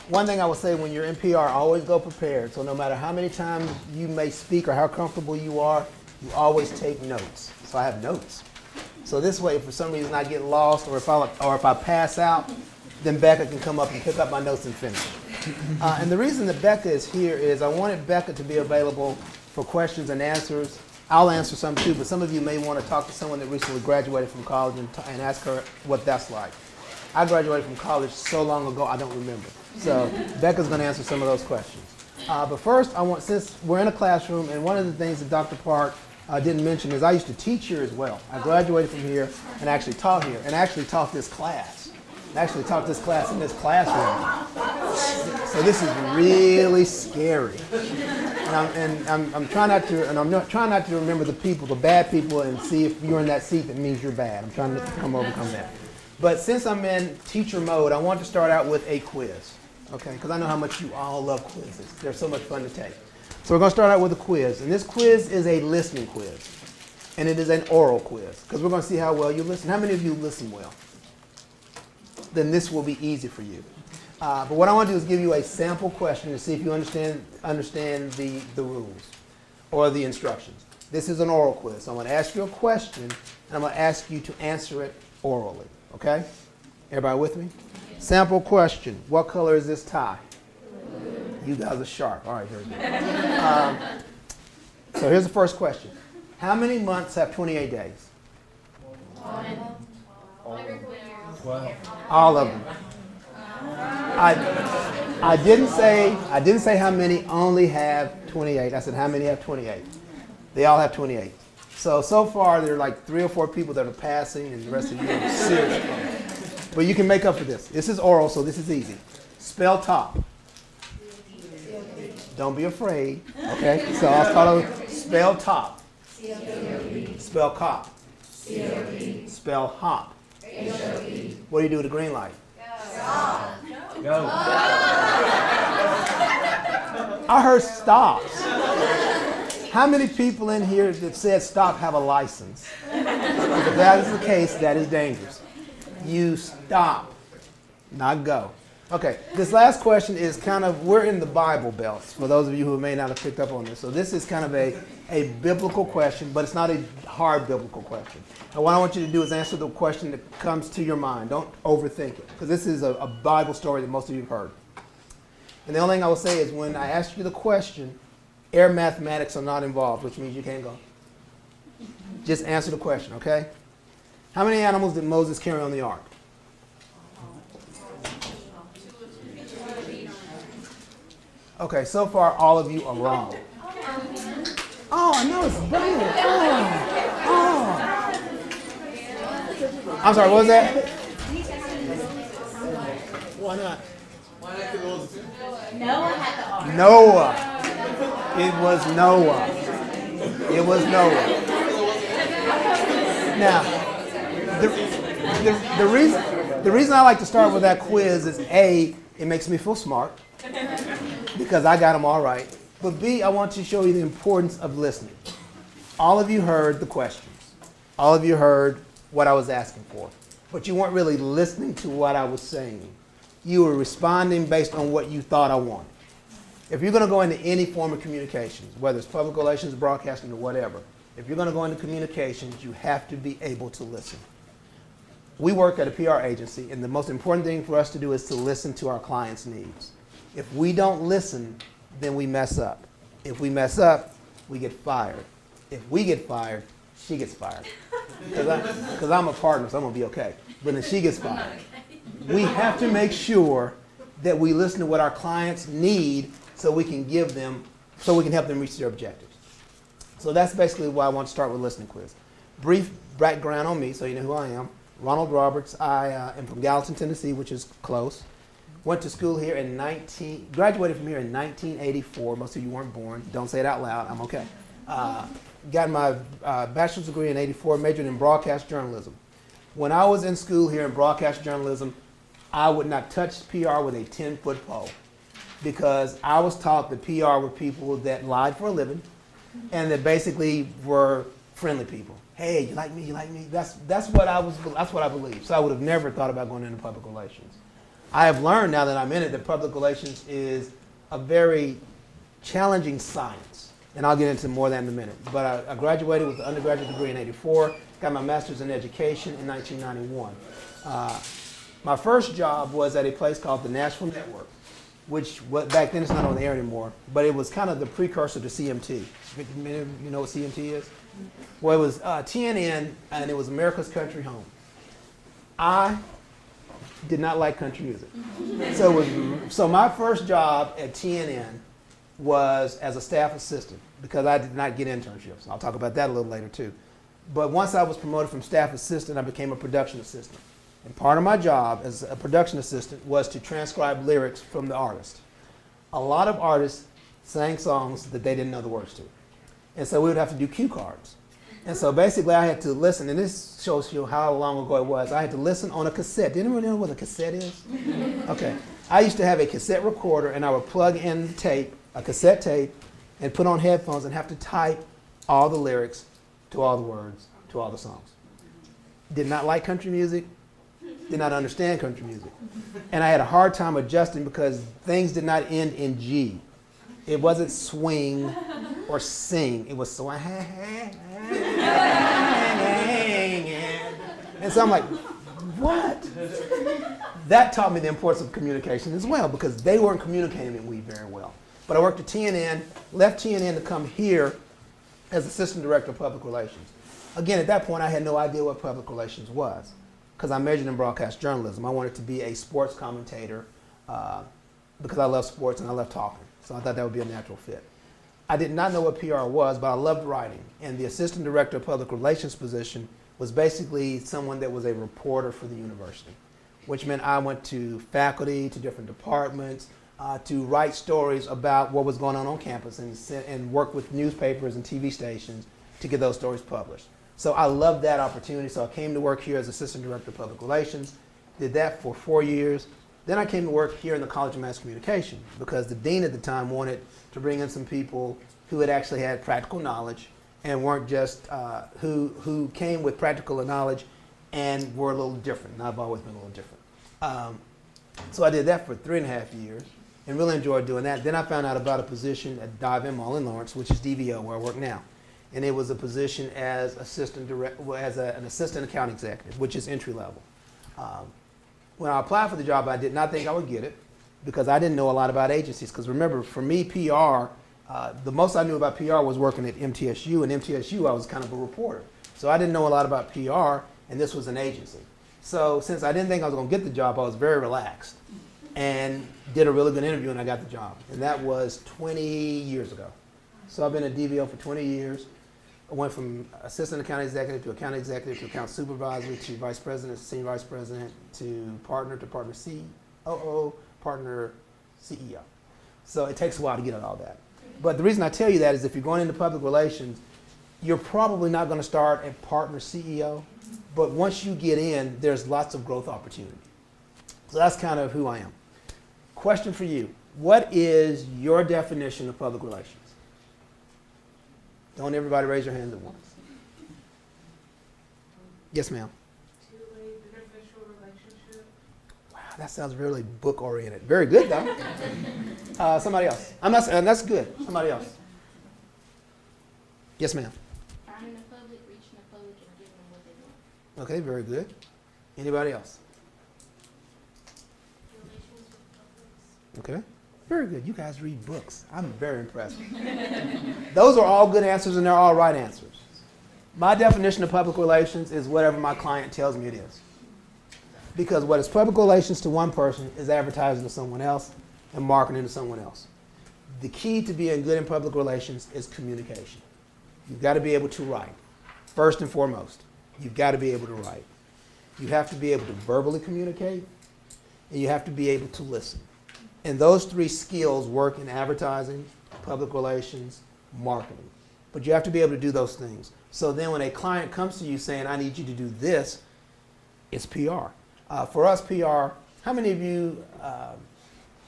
one thing I would say when you're in PR, always go prepared. So no matter how many times you may speak or how comfortable you are, you always take notes. So I have notes. So this way, if for some reason I get lost or if I pass out, then Becca can come up and pick up my notes and finish. And the reason that Becca is here is I wanted Becca to be available for questions and answers. I'll answer some too, but some of you may want to talk to someone that recently graduated from college and ask her what that's like. I graduated from college so long ago, I don't remember. So Becca's going to answer some of those questions. But first, since we're in a classroom, and one of the things that Dr. Park didn't mention is I used to teach here as well. I graduated from here and actually taught here, and actually taught this class. I actually taught this class in this classroom. So this is really scary. And I'm trying not to remember the people, the bad people, and see if you're in that seat that means you're bad. I'm trying to overcome that. But since I'm in teacher mode, I want to start out with a quiz, okay? Because I know how much you all love quizzes. They're so much fun to take. So we're going to start out with a quiz. And this quiz is a listening quiz. And it is an oral quiz, because we're going to see how well you listen. How many of you listen well? Then this will be easy for you. But what I want to do is give you a sample question to see if you understand the rules or the instructions. This is an oral quiz. So I'm going to ask you a question, and I'm going to ask you to answer it orally. Okay? Everybody with me? Sample question. What color is this tie? Blue. You guys are sharp. All right, very good. So here's the first question. How many months have 28 days? 12. All of them. I didn't say how many only have 28. I said how many have 28. They all have 28. So far there are like 3 or 4 people that are passing, and the rest of you are serious. But you can make up for this. This is oral, so this is easy. Spell top. Don't be afraid. Okay. So I'll start with spell top. Spell cop. Spell hop. What do you do with the green light? Go. I heard stops. How many people in here that said stop have a license? If that is the case, that is dangerous. You stop, not go. Okay, this last question is we're in the Bible belts, for those of you who may not have picked up on this. So this is kind of a biblical question, but it's not a hard biblical question. And what I want you to do is answer the question that comes to your mind. Don't overthink it, because this is a Bible story that most of you have heard. And the only thing I will say is when I ask you the question, air mathematics are not involved, which means you can't go. Just answer the question, okay? How many animals did Moses carry on the ark? Okay, so far all of you are wrong. Oh, I know it's brilliant. Oh. I'm sorry, what was that? Why not? Noah had the ark. Noah. It was Noah. It was Noah. Now, the reason I like to start with that quiz is A, it makes me feel smart because I got them all right. But B, I want to show you the importance of listening. All of you heard the questions. All of you heard what I was asking for. But you weren't really listening to what I was saying. You were responding based on what you thought I wanted. If you're going to go into any form of communications, whether it's public relations, broadcasting, or whatever, if you're going to go into communications, you have to be able to listen. We work at a PR agency, and the most important thing for us to do is to listen to our clients' needs. If we don't listen, then we mess up. If we mess up, we get fired. If we get fired, she gets fired. Because I'm a partner, so I'm going to be okay. But then she gets fired. We have to make sure that we listen to what our clients need so we can help them reach their objectives. So that's basically why I want to start with listening quiz. Brief background on me so you know who I am. Ronald Roberts. I am from Gallatin, Tennessee, which is close. Went to school here graduated from here in 1984. Most of you weren't born. Don't say it out loud. I'm okay. Got my bachelor's degree in 84, majored in broadcast journalism. When I was in school here in broadcast journalism, I would not touch PR with a 10-foot pole because I was taught that PR were people that lied for a living and that basically were friendly people. Hey, you like me? You like me? That's what I believed. So I would have never thought about going into public relations. I have learned now that I'm in it that public relations is a very challenging science. And I'll get into more of that in a minute. But I graduated with an undergraduate degree in '84, got my master's in education in 1991. My first job was at a place called the Nashville Network, which back then it's not on the air anymore, but it was kind of the precursor to CMT. You know what CMT is? Well, it was TNN, and it was America's Country Home. I did not like country music. So my first job at TNN was as a staff assistant because I did not get internships. I'll talk about that a little later too. But once I was promoted from staff assistant, I became a production assistant. And part of my job as a production assistant was to transcribe lyrics from the artist. A lot of artists sang songs that they didn't know the words to. And so we would have to do cue cards. And so basically I had to listen, and this shows you how long ago it was. I had to listen on a cassette. Did anyone know what a cassette is? Okay. I used to have a cassette recorder, and I would plug in the tape, a cassette tape, and put on headphones and have to type all the lyrics to all the words to all the songs. Did not like country music, did not understand country music. And I had a hard time adjusting because things did not end in G. It wasn't swing or sing, it was swing. And so I'm like, what? That taught me the importance of communication as well because they weren't communicating with me very well. But I worked at TNN, left TNN to come here as Assistant Director of Public Relations. Again, at that point, I had no idea what public relations was because I majored in broadcast journalism. I wanted to be a sports commentator because I love sports and I love talking. So I thought that would be a natural fit. I did not know what PR was, but I loved writing. And the Assistant Director of Public Relations position was basically someone that was a reporter for the university, which meant I went to faculty, to different departments, to write stories about what was going on campus and work with newspapers and TV stations to get those stories published. So I loved that opportunity. So I came to work here as Assistant Director of Public Relations, did that for 4 years. Then I came to work here in the College of Mass Communication because the dean at the time wanted to bring in some people who had actually had practical knowledge and weren't just who came with practical knowledge and were a little different. And I've always been a little different. So I did that for 3.5 years and really enjoyed doing that. Then I found out about a position at Dive M Mall in Lawrence, which is DVO, where I work now. And it was a position as an assistant account executive, which is entry level. When I applied for the job, I did not think I would get it because I didn't know a lot about agencies. Because remember, for me, PR, the most I knew about PR was working at MTSU, and MTSU, I was kind of a reporter. So I didn't know a lot about PR, and this was an agency. So since I didn't think I was going to get the job, I was very relaxed and did a really good interview, and I got the job. And that was 20 years ago. So I've been at DVO for 20 years. I went from assistant account executive to account supervisor to vice president to senior vice president to partner COO, partner CEO. So it takes a while to get at all that. But the reason I tell you that is if you're going into public relations, you're probably not going to start at partner CEO, but once you get in, there's lots of growth opportunity. So that's kind of who I am. Question for you. What is your definition of public relations? Don't everybody raise your hands at once. Yes, ma'am. To a beneficial relationship. Wow, that sounds really book-oriented. Very good, though. Somebody else. I'm not. That's good. Somebody else. Yes, ma'am. Finding the public, reaching the public, and giving them what they want. Okay, very good. Anybody else? Relations with publics. Okay. Very good. You guys read books. I'm very impressed. Those are all good answers, and they're all right answers. My definition of public relations is whatever my client tells me it is. Because what is public relations to one person is advertising to someone else and marketing to someone else. The key to being good in public relations is communication. You've got to be able to write. First and foremost, you've got to be able to write. You have to be able to verbally communicate, and you have to be able to listen. And those three skills work in advertising, public relations, marketing. But you have to be able to do those things. So then when a client comes to you saying, I need you to do this, it's PR. For us, PR, how many of you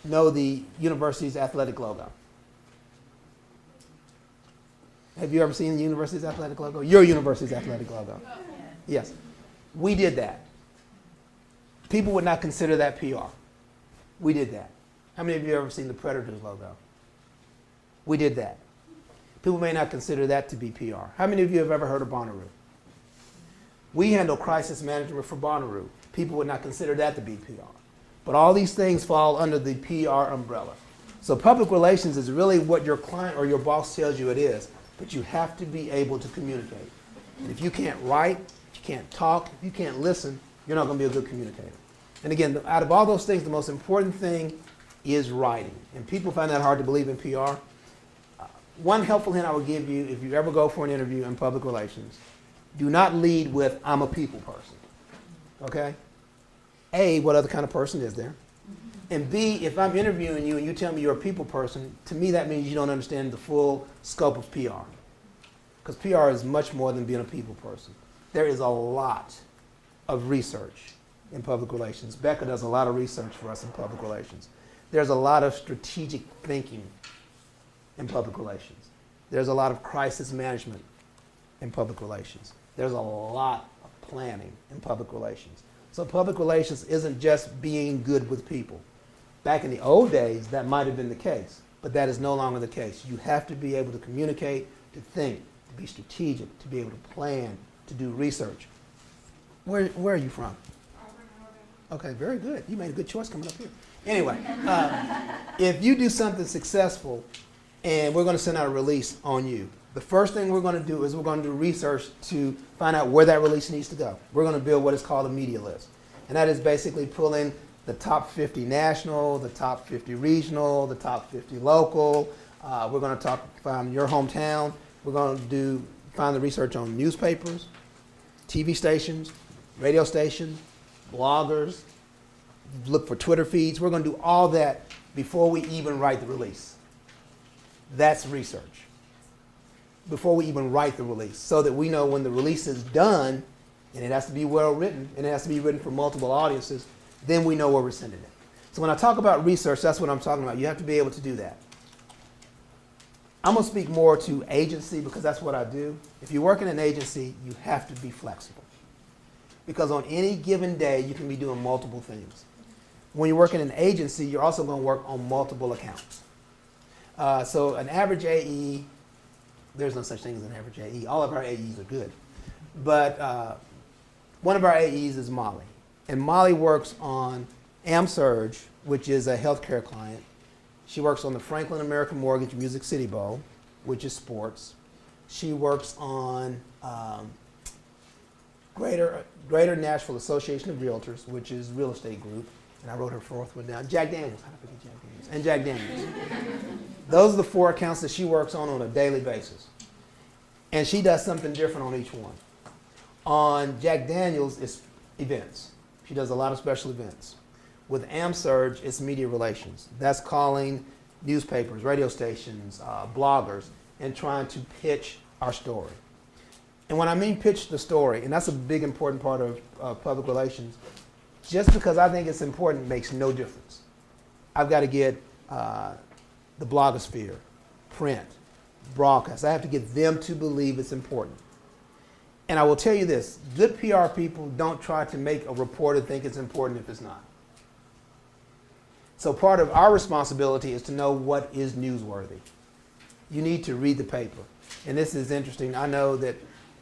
know the university's athletic logo? Have you ever seen the university's athletic logo? Your university's athletic logo. Yes. We did that. People would not consider that PR. We did that. How many of you have ever seen the Predators logo? We did that. People may not consider that to be PR. How many of you have ever heard of Bonnaroo? We handle crisis management for Bonnaroo. People would not consider that to be PR. But all these things fall under the PR umbrella. So public relations is really what your client or your boss tells you it is, but you have to be able to communicate. And if you can't write, if you can't talk, if you can't listen, you're not going to be a good communicator. And again, out of all those things, the most important thing is writing. And people find that hard to believe in PR. One helpful hint I would give you if you ever go for an interview in public relations, do not lead with, I'm a people person. Okay? A, what other kind of person is there? And B, if I'm interviewing you and you tell me you're a people person, to me that means you don't understand the full scope of PR. Because PR is much more than being a people person. There is a lot of research in public relations. Becca does a lot of research for us in public relations. There's a lot of strategic thinking in public relations. There's a lot of crisis management in public relations. There's a lot of planning in public relations. So public relations isn't just being good with people. Back in the old days, that might have been the case, but that is no longer the case. You have to be able to communicate, to think, to be strategic, to be able to plan, to do research. Where are you from? Okay, very good. You made a good choice coming up here. Anyway, if you do something successful and we're going to send out a release on you, the first thing we're going to do is we're going to do research to find out where that release needs to go. We're going to build what is called a media list. And that is basically pulling the top 50 national, the top 50 regional, the top 50 local. We're going to find your hometown. We're going to find the research on newspapers, TV stations, radio stations, bloggers, look for Twitter feeds. We're going to do all that before we even write the release. That's research. Before we even write the release, so that we know when the release is done, and it has to be well written, and it has to be written for multiple audiences, then we know where we're sending it. So when I talk about research, that's what I'm talking about. You have to be able to do that. I'm going to speak more to agency because that's what I do. If you work in an agency, you have to be flexible. Because on any given day, you can be doing multiple things. When you work in an agency, you're also going to work on multiple accounts. So an average AE, there's no such thing as an average AE. All of our AEs are good. But one of our AEs is Molly. And Molly works on AmSurge, which is a healthcare client. She works on the Franklin American Mortgage Music City Bowl, which is sports. She works on Greater Nashville Association of Realtors, which is real estate group. And I wrote her fourth one down. Jack Daniels. How did I forget Jack Daniels? And Jack Daniels. Those are the 4 accounts that she works on a daily basis. And she does something different on each one. On Jack Daniels, it's events. She does a lot of special events. With AmSurge, it's media relations. That's calling newspapers, radio stations, bloggers, and trying to pitch our story. And when I mean pitch the story, and that's a big important part of public relations, just because I think it's important makes no difference. I've got to get the blogosphere, print, broadcast. I have to get them to believe it's important. And I will tell you this, good PR people don't try to make a reporter think it's important if it's not. So part of our responsibility is to know what is newsworthy. You need to read the paper. And this is interesting. I know that,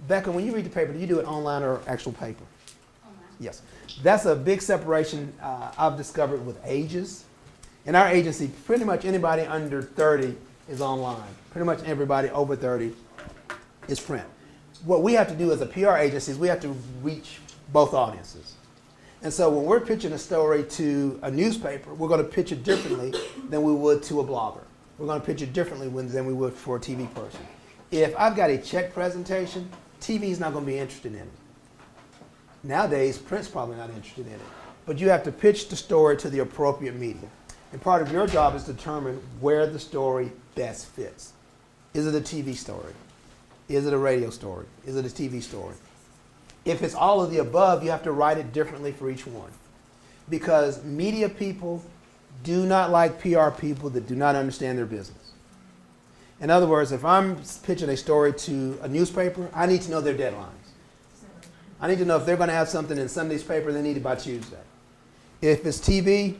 Becca, when you read the paper, do you do it online or actual paper? Online. Yes. That's a big separation I've discovered with ages. In our agency, pretty much anybody under 30 is online. Pretty much everybody over 30 is print. What we have to do as a PR agency is we have to reach both audiences. And so when we're pitching a story to a newspaper, we're going to pitch it differently than we would to a blogger. We're going to pitch it differently than we would for a TV person. If I've got a check presentation, TV is not going to be interested in it. Nowadays, print's probably not interested in it. But you have to pitch the story to the appropriate media. And part of your job is to determine where the story best fits. Is it a TV story? Is it a radio story? Is it a TV story? If it's all of the above, you have to write it differently for each one. Because media people do not like PR people that do not understand their business. In other words, if I'm pitching a story to a newspaper, I need to know their deadlines. I need to know if they're going to have something in Sunday's paper, they need it by Tuesday. If it's TV,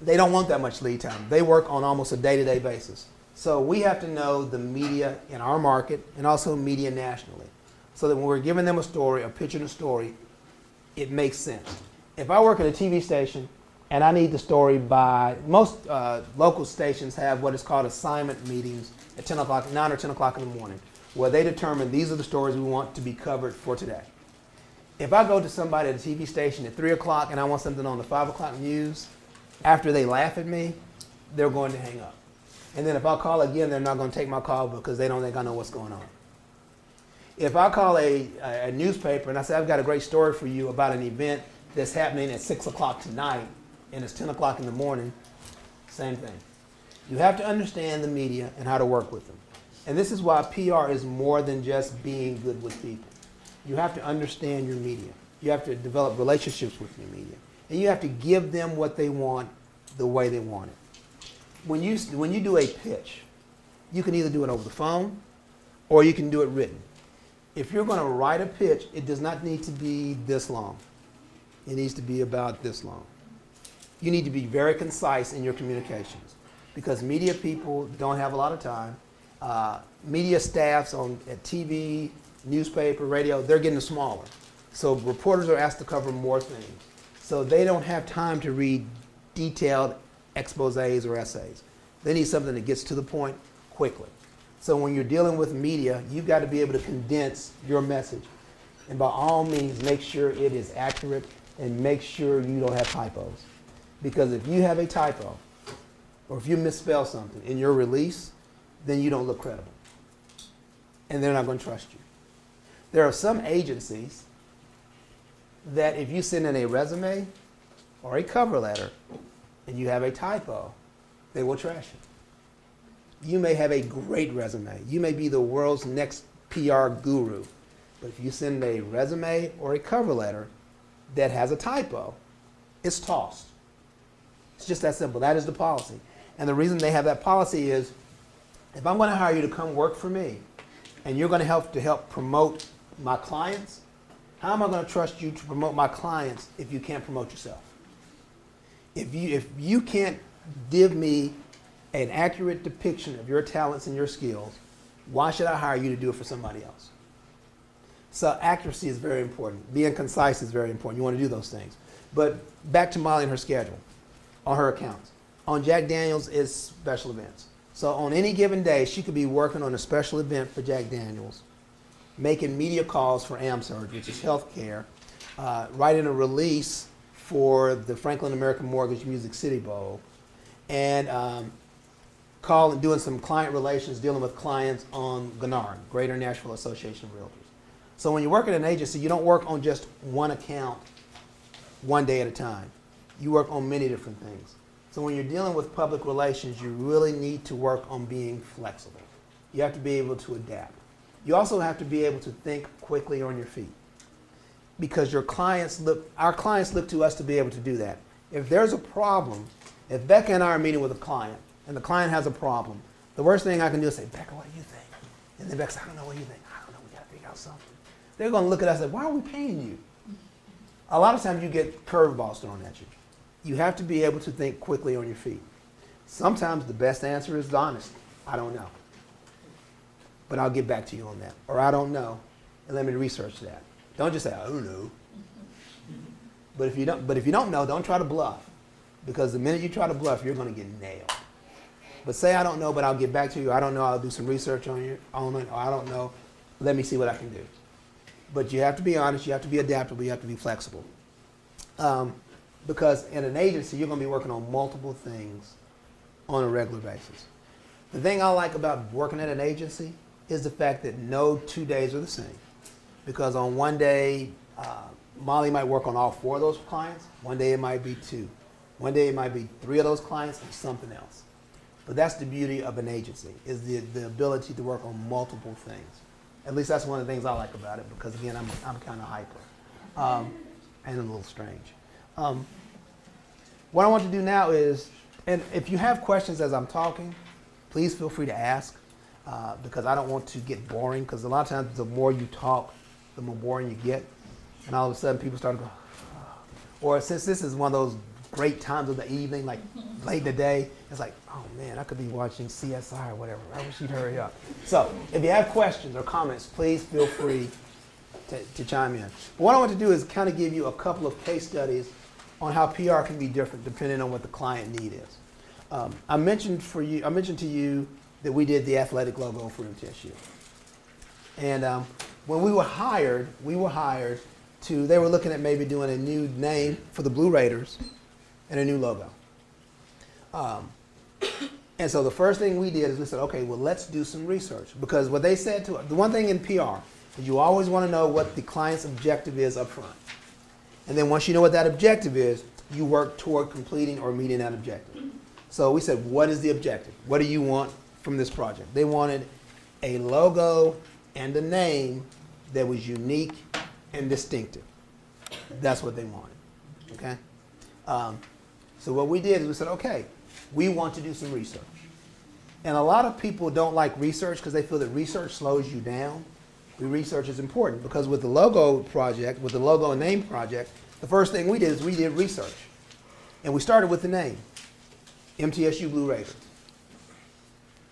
they don't want that much lead time. They work on almost a day-to-day basis. So we have to know the media in our market and also media nationally, so that when we're giving them a story, or pitching a story, it makes sense. If I work at a TV station and I need the story by, most local stations have what is called assignment meetings at 10 o'clock, 9 or 10 o'clock in the morning, where they determine these are the stories we want to be covered for today. If I go to somebody at a TV station at 3 o'clock and I want something on the 5 o'clock news, after they laugh at me, they're going to hang up. And then if I call again, they're not going to take my call because they don't think I know what's going on. If I call a newspaper and I say, I've got a great story for you about an event that's happening at 6 o'clock tonight and it's 10 o'clock in the morning, same thing. You have to understand the media and how to work with them. And this is why PR is more than just being good with people. You have to understand your media. You have to develop relationships with your media. And you have to give them what they want the way they want it. When you do a pitch, you can either do it over the phone or you can do it written. If you're going to write a pitch, it does not need to be this long. It needs to be about this long. You need to be very concise in your communications because media people don't have a lot of time. Media staffs at TV, newspaper, radio, they're getting smaller. So reporters are asked to cover more things. So they don't have time to read detailed exposés or essays. They need something that gets to the point quickly. So when you're dealing with media, you've got to be able to condense your message. And by all means, make sure it is accurate and make sure you don't have typos. Because if you have a typo or if you misspell something in your release, then you don't look credible. And they're not going to trust you. There are some agencies that if you send in a resume or a cover letter and you have a typo, they will trash it. You may have a great resume. You may be the world's next PR guru. But if you send a resume or a cover letter that has a typo, it's tossed. It's just that simple. That is the policy. And the reason they have that policy is if I'm going to hire you to come work for me and you're going to help promote my clients, how am I going to trust you to promote my clients if you can't promote yourself? If you can't give me an accurate depiction of your talents and your skills, why should I hire you to do it for somebody else? So accuracy is very important. Being concise is very important. You want to do those things. But back to Molly and her schedule on her accounts. On Jack Daniels is special events. So on any given day, she could be working on a special event for Jack Daniels, making media calls for AmSurge, which is healthcare, writing a release for the Franklin American Mortgage Music City Bowl, and doing some client relations, dealing with clients on GNAR, Greater Nashville Association of Realtors. So when you work at an agency, you don't work on just one account one day at a time. You work on many different things. So when you're dealing with public relations, you really need to work on being flexible. You have to be able to adapt. You also have to be able to think quickly on your feet because our clients look to us to be able to do that. If there's a problem, if Becca and I are meeting with a client and the client has a problem, the worst thing I can do is say, Becca, what do you think? And then Becca says, I don't know, what do you think? I don't know, we got to figure out something. They're going to look at us and say, why are we paying you? A lot of times you get curveballs thrown at you. You have to be able to think quickly on your feet. Sometimes the best answer is honest. I don't know. But I'll get back to you on that. Or I don't know, and let me research that. Don't just say, I don't know. But if you don't know, don't try to bluff. Because the minute you try to bluff, you're going to get nailed. But say, I don't know, but I'll get back to you. I don't know, I'll do some research on it. Or I don't know, let me see what I can do. But you have to be honest, you have to be adaptable, you have to be flexible. Because in an agency, you're going to be working on multiple things on a regular basis. The thing I like about working at an agency is the fact that no 2 days are the same. Because on one day, Molly might work on all 4 of those clients. One day it might be 2. One day it might be 3 of those clients and something else. But that's the beauty of an agency, is the ability to work on multiple things. At least that's one of the things I like about it, because again, I'm kind of hyper and a little strange. What I want to do now is, and if you have questions as I'm talking, please feel free to ask, because I don't want to get boring, because a lot of times the more you talk, the more boring you get, and all of a sudden people start to go, or since this is one of those great times of the evening, like late in the day. It's like, oh man, I could be watching CSI or whatever. I wish you'd hurry up. So if you have questions or comments, please feel free to chime in. But what I want to do is kind of give you a couple of case studies on how PR can be different depending on what the client need is. I mentioned to you that we did the athletic logo for MTSU. And when we were hired to, they were looking at maybe doing a new name for the Blue Raiders and a new logo. And so the first thing we did is we said, okay, well, let's do some research. Because what they said to us, the one thing in PR is you always want to know what the client's objective is up front. And then once you know what that objective is, you work toward completing or meeting that objective. So we said, what is the objective? What do you want from this project? They wanted a logo and a name that was unique and distinctive. That's what they wanted, okay? So what we did is we said, okay, we want to do some research. And a lot of people don't like research because they feel that research slows you down. Research is important because with the logo project, with the logo and name project, the first thing we did is we did research. And we started with the name, MTSU Blue Raiders.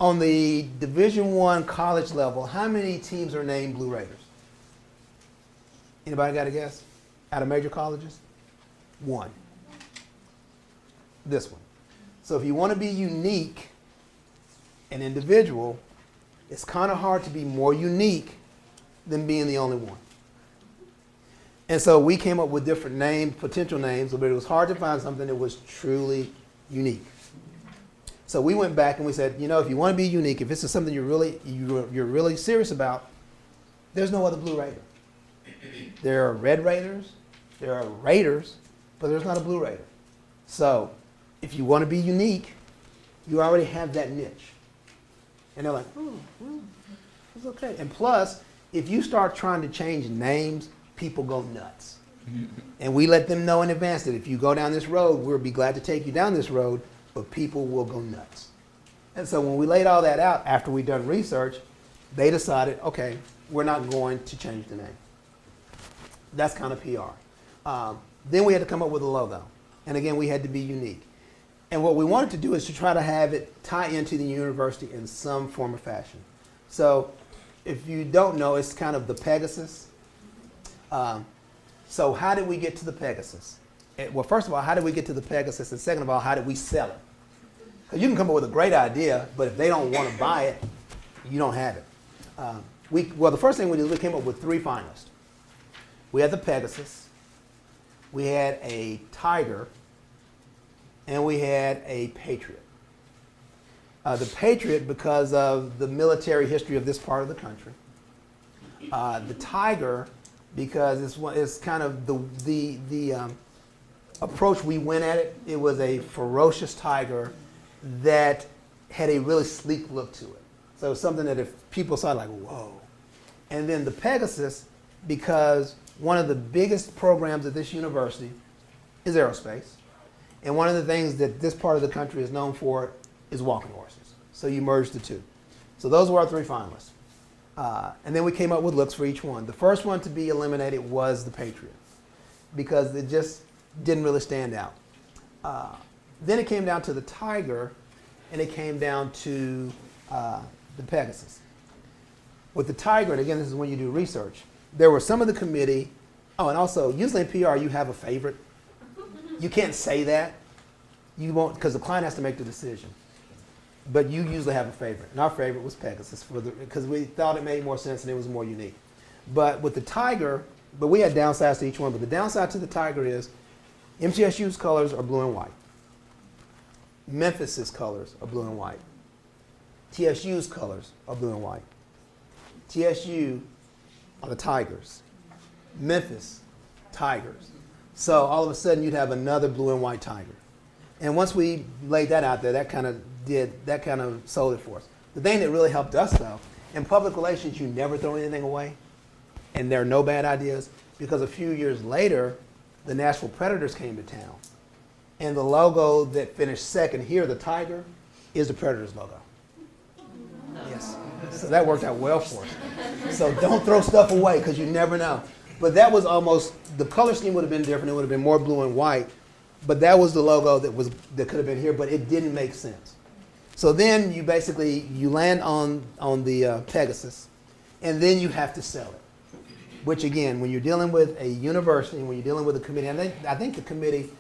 On the Division I college level, how many teams are named Blue Raiders? Anybody got a guess? Out of major colleges? One. This one. So if you want to be unique and individual, it's kind of hard to be more unique than being the only one. And so we came up with different names, potential names, but it was hard to find something that was truly unique. So we went back and we said, you know, if you want to be unique, if this is something you're really serious about, there's no other Blue Raider. There are Red Raiders, there are Raiders, but there's not a Blue Raider. So if you want to be unique, you already have that niche. And they're like, oh, well, it's okay. And plus, if you start trying to change names, people go nuts. And we let them know in advance that if you go down this road, we'll be glad to take you down this road, but people will go nuts. And so when we laid all that out, after we'd done research, they decided, okay, we're not going to change the name. That's kind of PR. Then we had to come up with a logo. And again, we had to be unique. And what we wanted to do is to try to have it tie into the university in some form or fashion. So if you don't know, it's kind of the Pegasus. So how did we get to the Pegasus? Well, first of all, how did we get to the Pegasus? And second of all, how did we sell it? Because you can come up with a great idea, but if they don't want to buy it, you don't have it. Well, the first thing we did, we came up with 3 finalists. We had the Pegasus, we had a Tiger, and we had a Patriot. The Patriot because of the military history of this part of the country. The Tiger because it's kind of the approach we went at it. It was a ferocious tiger that had a really sleek look to it. So something that if people saw, like, whoa. And then the Pegasus, because one of the biggest programs at this university is aerospace. And one of the things that this part of the country is known for is walking horses. So you merge the two. So those were our 3 finalists. And then we came up with looks for each one. The first one to be eliminated was the Patriot because it just didn't really stand out. Then it came down to the Tiger, and it came down to the Pegasus. With the Tiger, and again, this is when you do research, there were some of the committee, and also, usually in PR, you have a favorite. You can't say that. You won't, because the client has to make the decision. But you usually have a favorite. And our favorite was Pegasus because we thought it made more sense and it was more unique. But with the Tiger, but we had downsides to each one, but the downside to the Tiger is MTSU's colors are blue and white. Memphis's colors are blue and white. TSU's colors are blue and white. TSU are the Tigers. Memphis, Tigers. So all of a sudden you'd have another blue and white Tiger. And once we laid that out there, that kind of sold it for us. The thing that really helped us, though, in public relations, you never throw anything away, and there are no bad ideas, because a few years later, the Nashville Predators came to town, and the logo that finished second here, the Tiger, is the Predators logo. Yes. So that worked out well for us. So don't throw stuff away, because you never know. But that was almost, the color scheme would have been different. It would have been more blue and white. but that was the logo that could have been here, but it didn't make sense. So then you land on the Pegasus, and then you have to sell it. Which again, when you're dealing with a university, when you're dealing with a committee, I think the committee,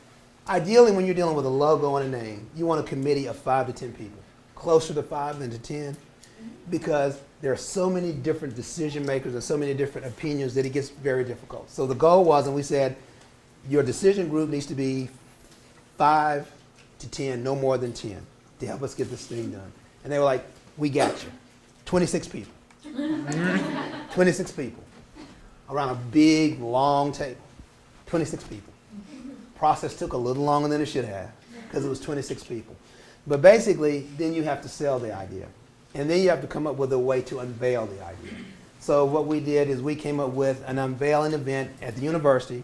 ideally when you're dealing with a logo and a name, you want a committee of 5 to 10 people, closer to 5 than to 10, because there are so many different decision makers and so many different opinions that it gets very difficult. So the goal was, and we said, your decision group needs to be 5 to 10, no more than 10, to help us get this thing done. And they were like, we got you. 26 people. 26 people. Around a big, long table. 26 people. Process took a little longer than it should have because it was 26 people. But basically, then you have to sell the idea. And then you have to come up with a way to unveil the idea. So what we did is we came up with an unveiling event at the university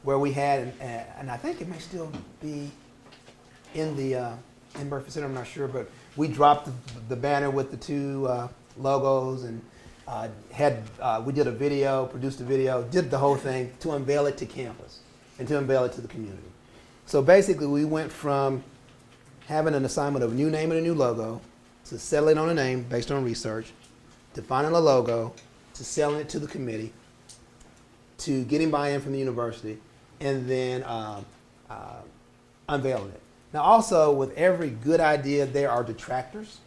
where we had, and I think it may still be in the in Murphy Center, I'm not sure, but we dropped the banner with the 2 logos and we did a video, produced a video, did the whole thing to unveil it to campus and to unveil it to the community. So basically we went from having an assignment of a new name and a new logo to settling on a name based on research, to finding a logo, to selling it to the committee, to getting buy-in from the university, and then unveiling it. Now also, with every good idea, there are detractors.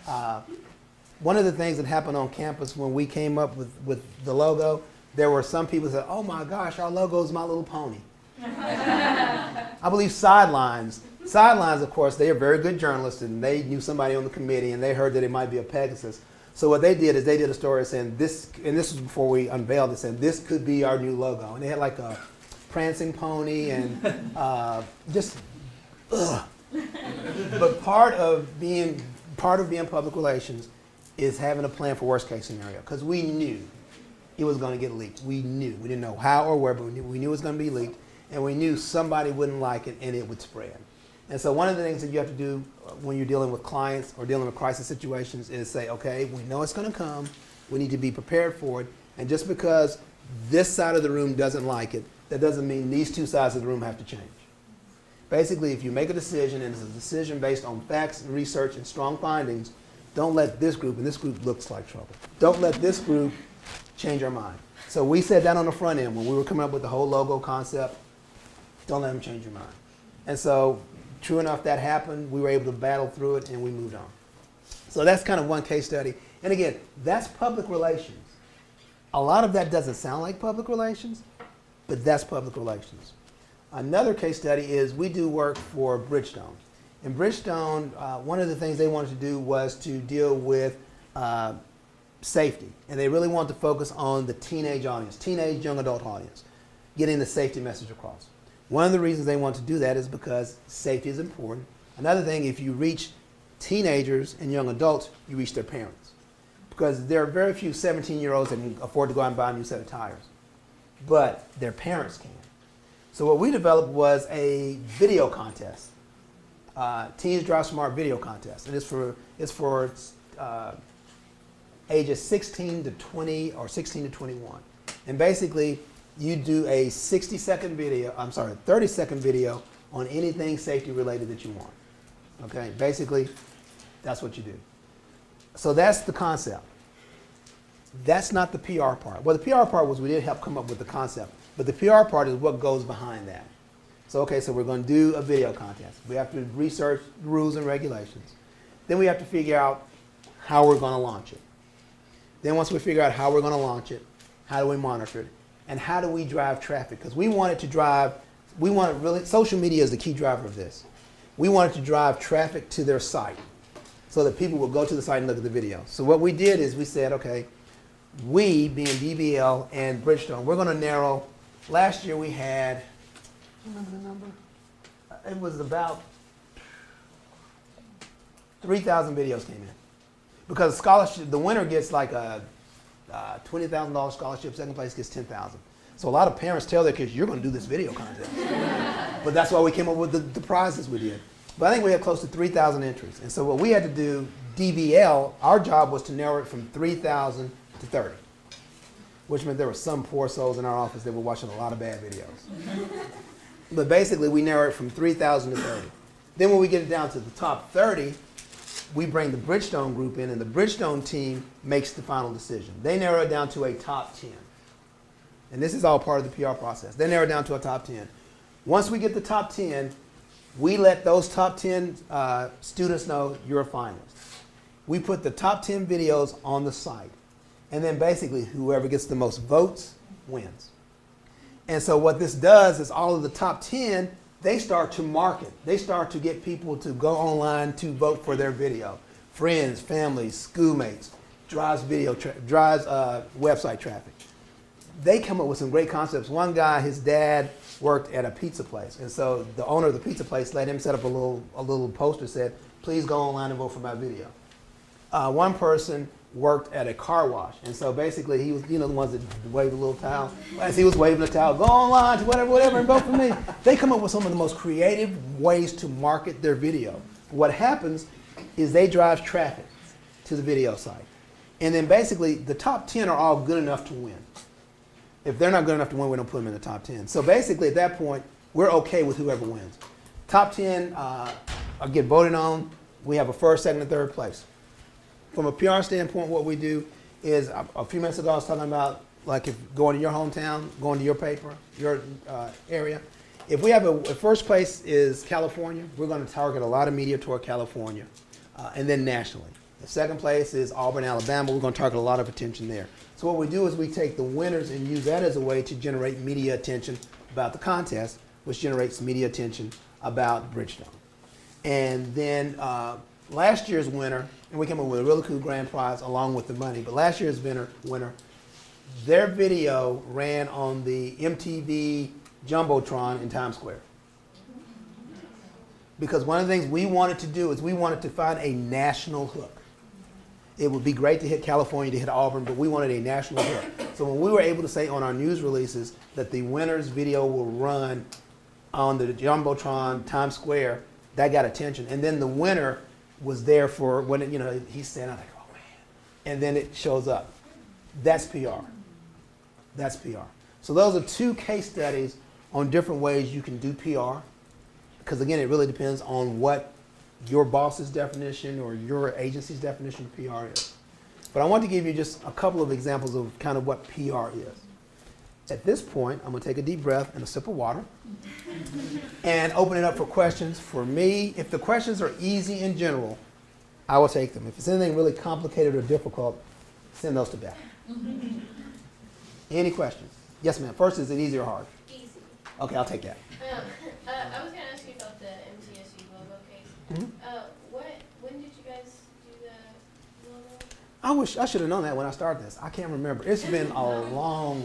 One of the things that happened on campus when we came up with the logo, there were some people who said, oh my gosh, our logo is My Little Pony. I believe Sidelines, of course, they are very good journalists, and they knew somebody on the committee, and they heard that it might be a Pegasus. So what they did is they did a story saying this, and this was before we unveiled it, saying this could be our new logo. And they had like a prancing pony and just, ugh. But part of being public relations is having a plan for worst case scenario, because we knew it was going to get leaked. We knew. We didn't know how or where, but we knew it was going to be leaked, and we knew somebody wouldn't like it and it would spread. And so one of the things that you have to do when you're dealing with clients or dealing with crisis situations is say, okay, we know it's going to come. We need to be prepared for it. And just because this side of the room doesn't like it, that doesn't mean these 2 sides of the room have to change. Basically, if you make a decision and it's a decision based on facts and research and strong findings, don't let this group, and this group looks like trouble, don't let this group change our mind. So we said that on the front end when we were coming up with the whole logo concept, don't let them change your mind. And so true enough, that happened. We were able to battle through it, and we moved on. So that's kind of one case study. And again, that's public relations. A lot of that doesn't sound like public relations, but that's public relations. Another case study is we do work for Bridgestone. In Bridgestone, one of the things they wanted to do was to deal with safety. And they really wanted to focus on the teenage audience, teenage young adult audience, getting the safety message across. One of the reasons they want to do that is because safety is important. Another thing, if you reach teenagers and young adults, you reach their parents. Because there are very few 17-year-olds that can afford to go out and buy a new set of tires. But their parents can. So what we developed was a video contest. Teens Drive Smart video contest. And it's for ages 16 to 20 or 16 to 21. And basically, you do a 30-second video on anything safety related that you want. Okay, basically, that's what you do. So that's the concept. That's not the PR part. Well, the PR part was we did help come up with the concept, but the PR part is what goes behind that. So, okay, so we're going to do a video contest. We have to research the rules and regulations. Then we have to figure out how we're going to launch it. Then once we figure out how we're going to launch it, how do we monitor it? And how do we drive traffic? Because we want it to drive, social media is the key driver of this. We want it to drive traffic to their site so that people will go to the site and look at the video. So what we did is we said, okay, we, being BBL and Bridgestone, we're going to narrow. Last year we had, do you remember the number? It was about 3,000 videos came in. Because scholarship, the winner gets like a $20,000 scholarship, second place gets $10,000. So a lot of parents tell their kids, you're going to do this video contest. But that's why we came up with the prizes we did. But I think we had close to 3,000 entries. And so what we had to do, DBL, our job was to narrow it from 3,000 to 30, which meant there were some poor souls in our office that were watching a lot of bad videos. But basically, we narrow it from 3,000 to 30. Then when we get it down to the top 30, we bring the Bridgestone group in, and the Bridgestone team makes the final decision. They narrow it down to a top 10. And this is all part of the PR process. They narrow it down to a top 10. Once we get the top 10, we let those top 10 students know you're a finalist. We put the top 10 videos on the site. And then basically, whoever gets the most votes wins. And so what this does is all of the top 10, they start to market. They start to get people to go online to vote for their video. Friends, families, schoolmates, drives website traffic. They come up with some great concepts. One guy, his dad worked at a pizza place. And so the owner of the pizza place let him set up a little poster that said, please go online and vote for my video. One person worked at a car wash. And so basically he was, the ones that wave a little towel. As he was waving the towel, go online to whatever, and vote for me. They come up with some of the most creative ways to market their video. What happens is they drive traffic to the video site. And then basically the top 10 are all good enough to win. If they're not good enough to win, we don't put them in the top 10. So basically at that point, we're okay with whoever wins. Top 10 get voted on. We have a first, second, and third place. From a PR standpoint, what we do is, a few minutes ago I was talking about, like, if going to your hometown, going to your paper, your area. If we have if first place is California, we're going to target a lot of media toward California, and then nationally. The second place is Auburn, Alabama. We're going to target a lot of attention there. So what we do is we take the winners and use that as a way to generate media attention about the contest, which generates media attention about Bridgestone. And then last year's winner, and we came up with a really cool grand prize along with the money, but last year's winner, their video ran on the MTV Jumbotron in Times Square. Because one of the things we wanted to do is we wanted to find a national hook. It would be great to hit California, to hit Auburn, but we wanted a national hook. So when we were able to say on our news releases that the winner's video will run on the Jumbotron, Times Square, that got attention. And then the winner was there for when he's standing out like, oh man, and then it shows up. That's PR. That's PR. So those are two case studies on different ways you can do PR. Because again, it really depends on what your boss's definition or your agency's definition of PR is. But I want to give you just a couple of examples of kind of what PR is. At this point, I'm going to take a deep breath and a sip of water and open it up for questions. For me, if the questions are easy in general, I will take them. If it's anything really complicated or difficult, send those to Beth. Any questions? Yes, ma'am. First, is it easy or hard? Easy. Okay, I'll take that. I was going to ask you about the MTSU logo case. Mhm. When did you guys do the logo? I wish I should have known that when I started this. I can't remember. It's been a long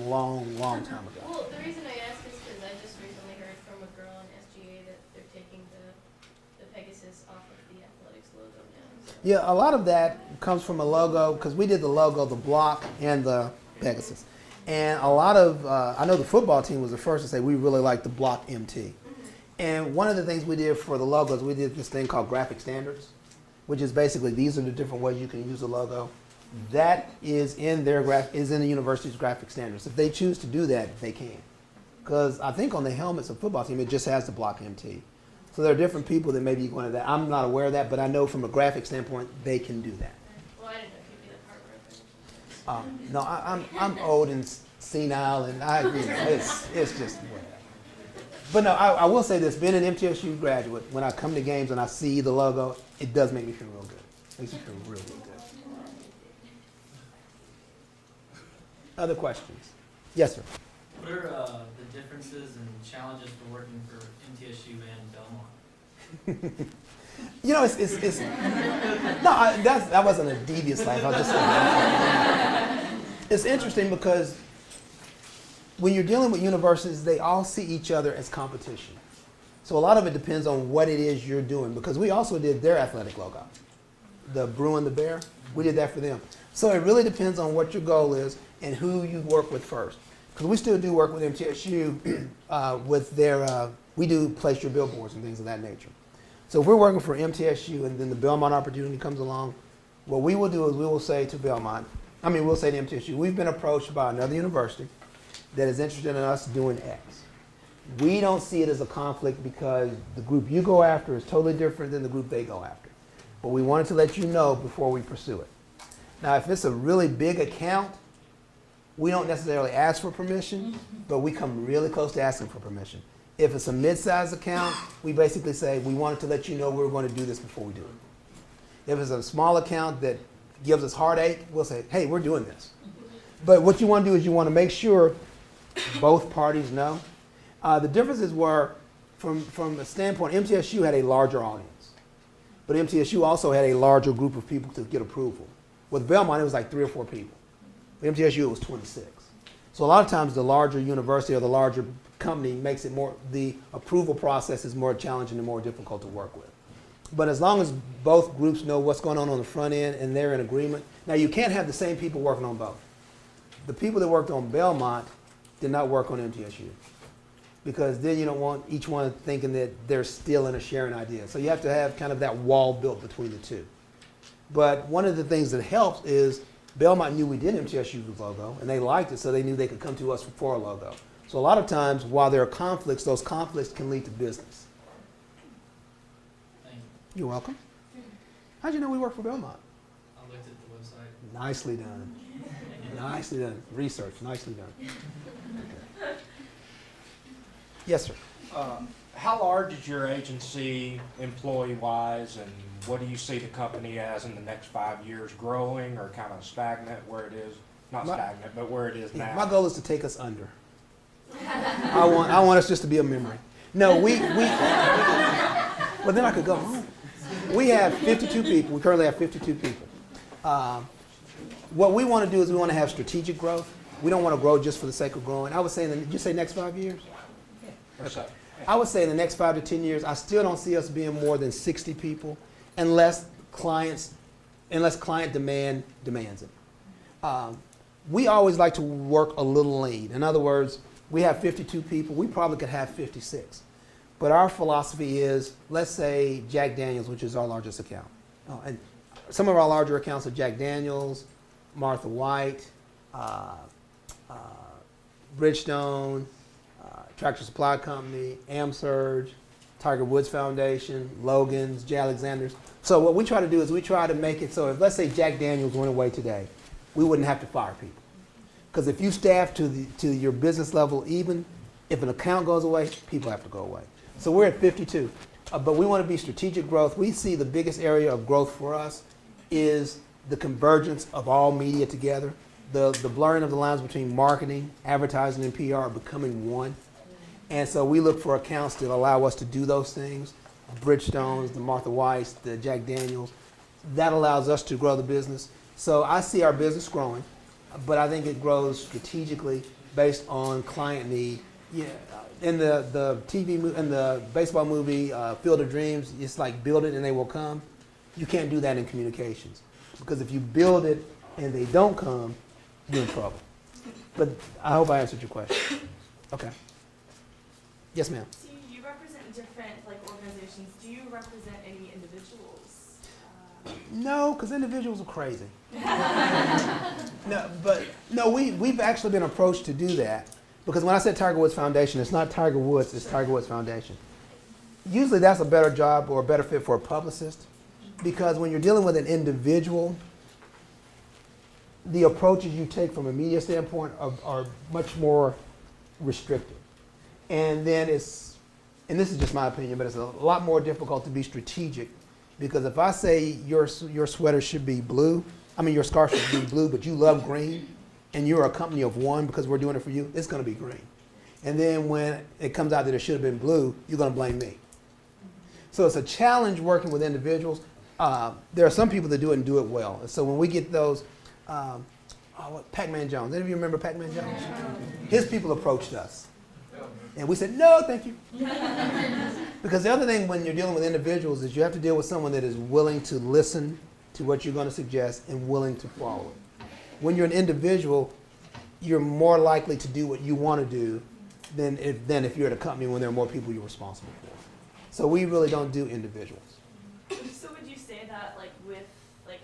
time ago. Well, the reason I ask is because I just recently heard from a girl in SGA that they're taking the Pegasus off of the athletics logo now. So. Yeah, a lot of that comes from a logo, because we did the logo, the block, and the Pegasus. And a lot of, I know the football team was the first to say we really like the block MT. And one of the things we did for the logos, we did this thing called graphic standards, which is basically these are the different ways you can use a logo. That is in the university's graphic standards. If they choose to do that, they can. Because I think on the helmets of football team, it just has the block MT. So there are different people that may be going to that. I'm not aware of that, but I know from a graphic standpoint, they can do that. Well, I didn't know if you'd be the part reference. No, I'm old and senile, and I agree. It's just whatever. But no, I will say this: being an MTSU graduate, when I come to games and I see the logo, it does make me feel real good. It makes me feel really good. Other questions? Yes, sir. What are the differences and challenges for working for MTSU and Belmont? It's no, that wasn't a devious laugh. I was just saying. It's interesting because when you're dealing with universities, they all see each other as competition. So a lot of it depends on what it is you're doing, because we also did their athletic logo, the Brew and the Bear. We did that for them. So it really depends on what your goal is and who you work with first. Because we still do work with MTSU with their, we do place your billboards and things of that nature. So if we're working for MTSU and then the Belmont opportunity comes along, what we will do is we will say to we'll say to MTSU, we've been approached by another university that is interested in us doing X. We don't see it as a conflict because the group you go after is totally different than the group they go after. But we wanted to let you know before we pursue it. Now, if it's a really big account, we don't necessarily ask for permission, but we come really close to asking for permission. If it's a mid-sized account, we basically say, we wanted to let you know we're going to do this before we do it. If it's a small account that gives us heartache, we'll say, hey, we're doing this. But what you want to do is you want to make sure both parties know. The differences were, from the standpoint, MTSU had a larger audience. But MTSU also had a larger group of people to get approval. With Belmont, it was like 3 or 4 people. With MTSU, it was 26. So a lot of times the larger university or the larger company makes it more, the approval process is more challenging and more difficult to work with. But as long as both groups know what's going on the front end and they're in agreement. Now, you can't have the same people working on both. The people that worked on Belmont did not work on MTSU, because then you don't want each one thinking that they're still in a sharing idea. So you have to have kind of that wall built between the two. But one of the things that helps is Belmont knew we did MTSU's logo, and they liked it, so they knew they could come to us for a logo. So a lot of times, while there are conflicts, those conflicts can lead to business. Thank you. You're welcome. How'd you know we work for Belmont? I looked at the website. Nicely done. Nicely done. Research, nicely done. Yes, sir. How large is your agency employee-wise, and what do you see the company as in the next 5 years, growing or kind of stagnant where it is? Not stagnant, but where it is now. My goal is to take us under. I want us just to be a memory. No, well, then I could go home. We have 52 people. We currently have 52 people. What we want to do is we want to have strategic growth. We don't want to grow just for the sake of growing. I would say, did you say next 5 years? Or so. I would say in the next 5 to 10 years, I still don't see us being more than 60 people unless client demand demands it. We always like to work a little lean. In other words, we have 52 people. We probably could have 56. But our philosophy is, let's say Jack Daniels, which is our largest account. Oh, and some of our larger accounts are Jack Daniels, Martha White, Bridgestone, Tractor Supply Company, AmSurge, Tiger Woods Foundation, Logan's, J. Alexander's. So what we try to do is we try to make it so if, let's say, Jack Daniels went away today, we wouldn't have to fire people. Because if you staff to your business level even, if an account goes away, people have to go away. So we're at 52. But we want to be strategic growth. We see the biggest area of growth for us is the convergence of all media together. The blurring of the lines between marketing, advertising, and PR are becoming one. And so we look for accounts that allow us to do those things. Bridgestones, the Martha Whites, the Jack Daniels. That allows us to grow the business. So I see our business growing, but I think it grows strategically based on client need. Yeah, in the TV in the baseball movie Field of Dreams, it's like build it and they will come. You can't do that in communications, because if you build it and they don't come, you're in trouble. But I hope I answered your question. Okay. Yes, ma'am. So you represent different organizations. Do you represent any individuals? No, because individuals are crazy. No, we've actually been approached to do that. Because when I said Tiger Woods Foundation, it's not Tiger Woods, it's Tiger Woods Foundation. Usually that's a better job or a better fit for a publicist, because when you're dealing with an individual, the approaches you take from a media standpoint are much more restrictive. And then and this is just my opinion, but it's a lot more difficult to be strategic, because if I say your sweater should be blue, your scarf should be blue, but you love green, and you're a company of one because we're doing it for you, it's going to be green. And then when it comes out that it should have been blue, you're going to blame me. So it's a challenge working with individuals. There are some people that do it and do it well. So when we get those, Pac-Man Jones, any of you remember Pac-Man Jones? His people approached us. And we said, no, thank you. Because the other thing when you're dealing with individuals is you have to deal with someone that is willing to listen to what you're going to suggest and willing to follow it. When you're an individual, you're more likely to do what you want to do than if you're at a company when there are more people you're responsible for. So we really don't do individuals. So would you say that with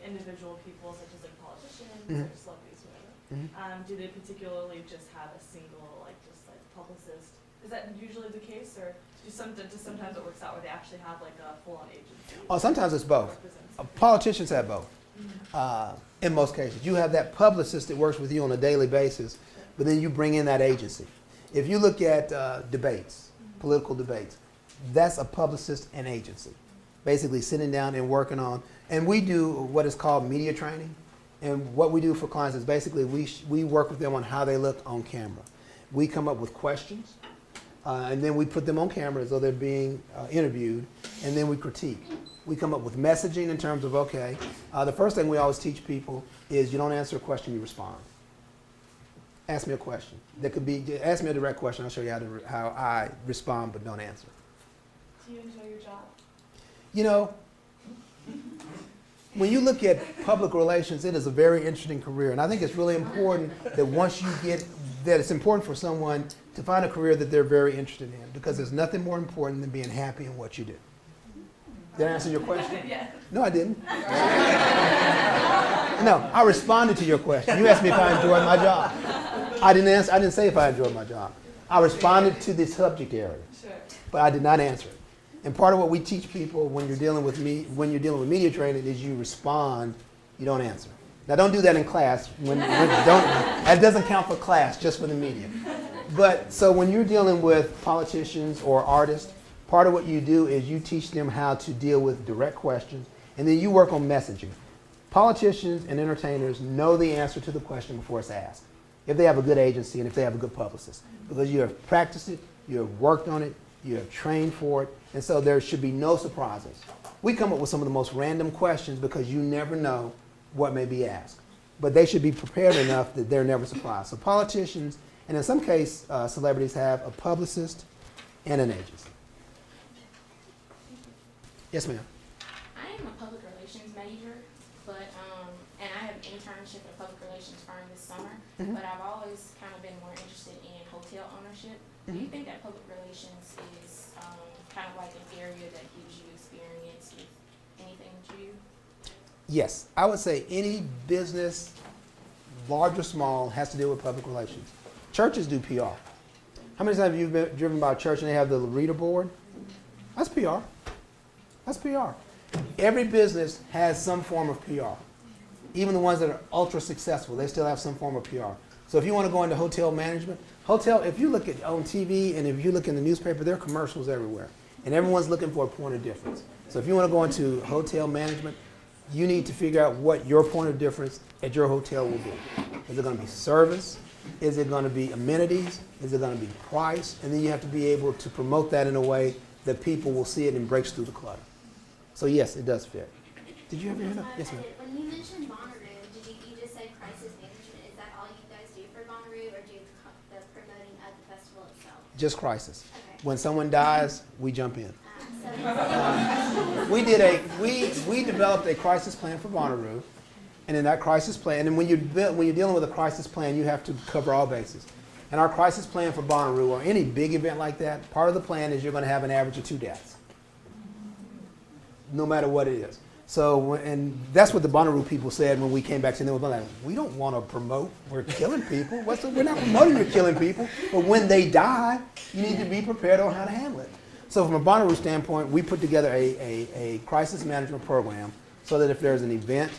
individual people such as politicians Mhm. or celebrities, whatever, Mhm. do they particularly just have a single publicist Is that usually the case, or just sometimes it works out where they actually have like a full-on agency? Oh, sometimes it's both. Represents- Politicians have both. Mhm. In most cases, you have that publicist that works with you on a daily basis, but then you bring in that agency. If you look at debates, political debates, that's a publicist and agency, basically sitting down and working on. And we do what is called media training. And what we do for clients is basically we work with them on how they look on camera. We come up with questions, and then we put them on camera as though they're being interviewed, and then we critique. We come up with messaging in terms of, okay, the first thing we always teach people is you don't answer a question, you respond. Ask me a question. That could be, ask me a direct question, I'll show you how I respond, but don't answer. Do you enjoy your job? You know, when you look at public relations, it is a very interesting career. And I think it's really important that once you get, that it's important for someone to find a career that they're very interested in, because there's nothing more important than being happy in what you do. Did I answer your question? Yeah. No, I didn't. No, I responded to your question. You asked me if I enjoyed my job. I didn't say if I enjoyed my job. I responded to the subject area, Sure. but I did not answer it. And part of what we teach people when you're dealing with media training is you respond, you don't answer. Now don't do that in class. That doesn't count for class, just for the media. But so when you're dealing with politicians or artists, part of what you do is you teach them how to deal with direct questions, and then you work on messaging. Politicians and entertainers know the answer to the question before it's asked, if they have a good agency and if they have a good publicist, because you have practiced it, you have worked on it, you have trained for it, and so there should be no surprises. We come up with some of the most random questions because you never know what may be asked. But they should be prepared enough that they're never surprised. So politicians, and in some cases, celebrities have a publicist and an agency. Yes, ma'am. I am a public relations major, but and I have an internship at a public relations firm this summer. Mhm. But I've always kind of been more interested in hotel ownership. Do you think that public relations is kind of like an area that gives you experience with anything that you do? Yes, I would say any business, large or small, has to deal with public relations. Churches do PR. How many times have you been driven by a church and they have the reader board? That's PR. That's PR. Every business has some form of PR. Even the ones that are ultra successful, they still have some form of PR. So if you want to go into hotel management, if you look at on TV and if you look in the newspaper, there are commercials everywhere. And everyone's looking for a point of difference. So if you want to go into hotel management, you need to figure out what your point of difference at your hotel will be. Is it going to be service? Is it going to be amenities? Is it going to be price? And then you have to be able to promote that in a way that people will see it and breaks through the clutter. So yes, it does fit. Did you have your hand up? Yes, ma'am. When you mentioned Bonnaroo, you just said crisis management. Is that all you guys do for Bonnaroo, or do the promoting of the festival itself? Just crisis. Okay. When someone dies, we jump in. So We developed a crisis plan for Bonnaroo, and in that crisis plan, and then when you're dealing with a crisis plan, you have to cover all bases. And our crisis plan for Bonnaroo, or any big event like that, part of the plan is you're going to have an average of 2 deaths, no matter what it is. So, and that's what the Bonnaroo people said when we came back to them. Like, we don't want to promote, we're killing people. We're not promoting we're killing people, but when they die, you need to be prepared on how to handle it. So from a Bonnaroo standpoint, we put together a crisis management program so that if there's an event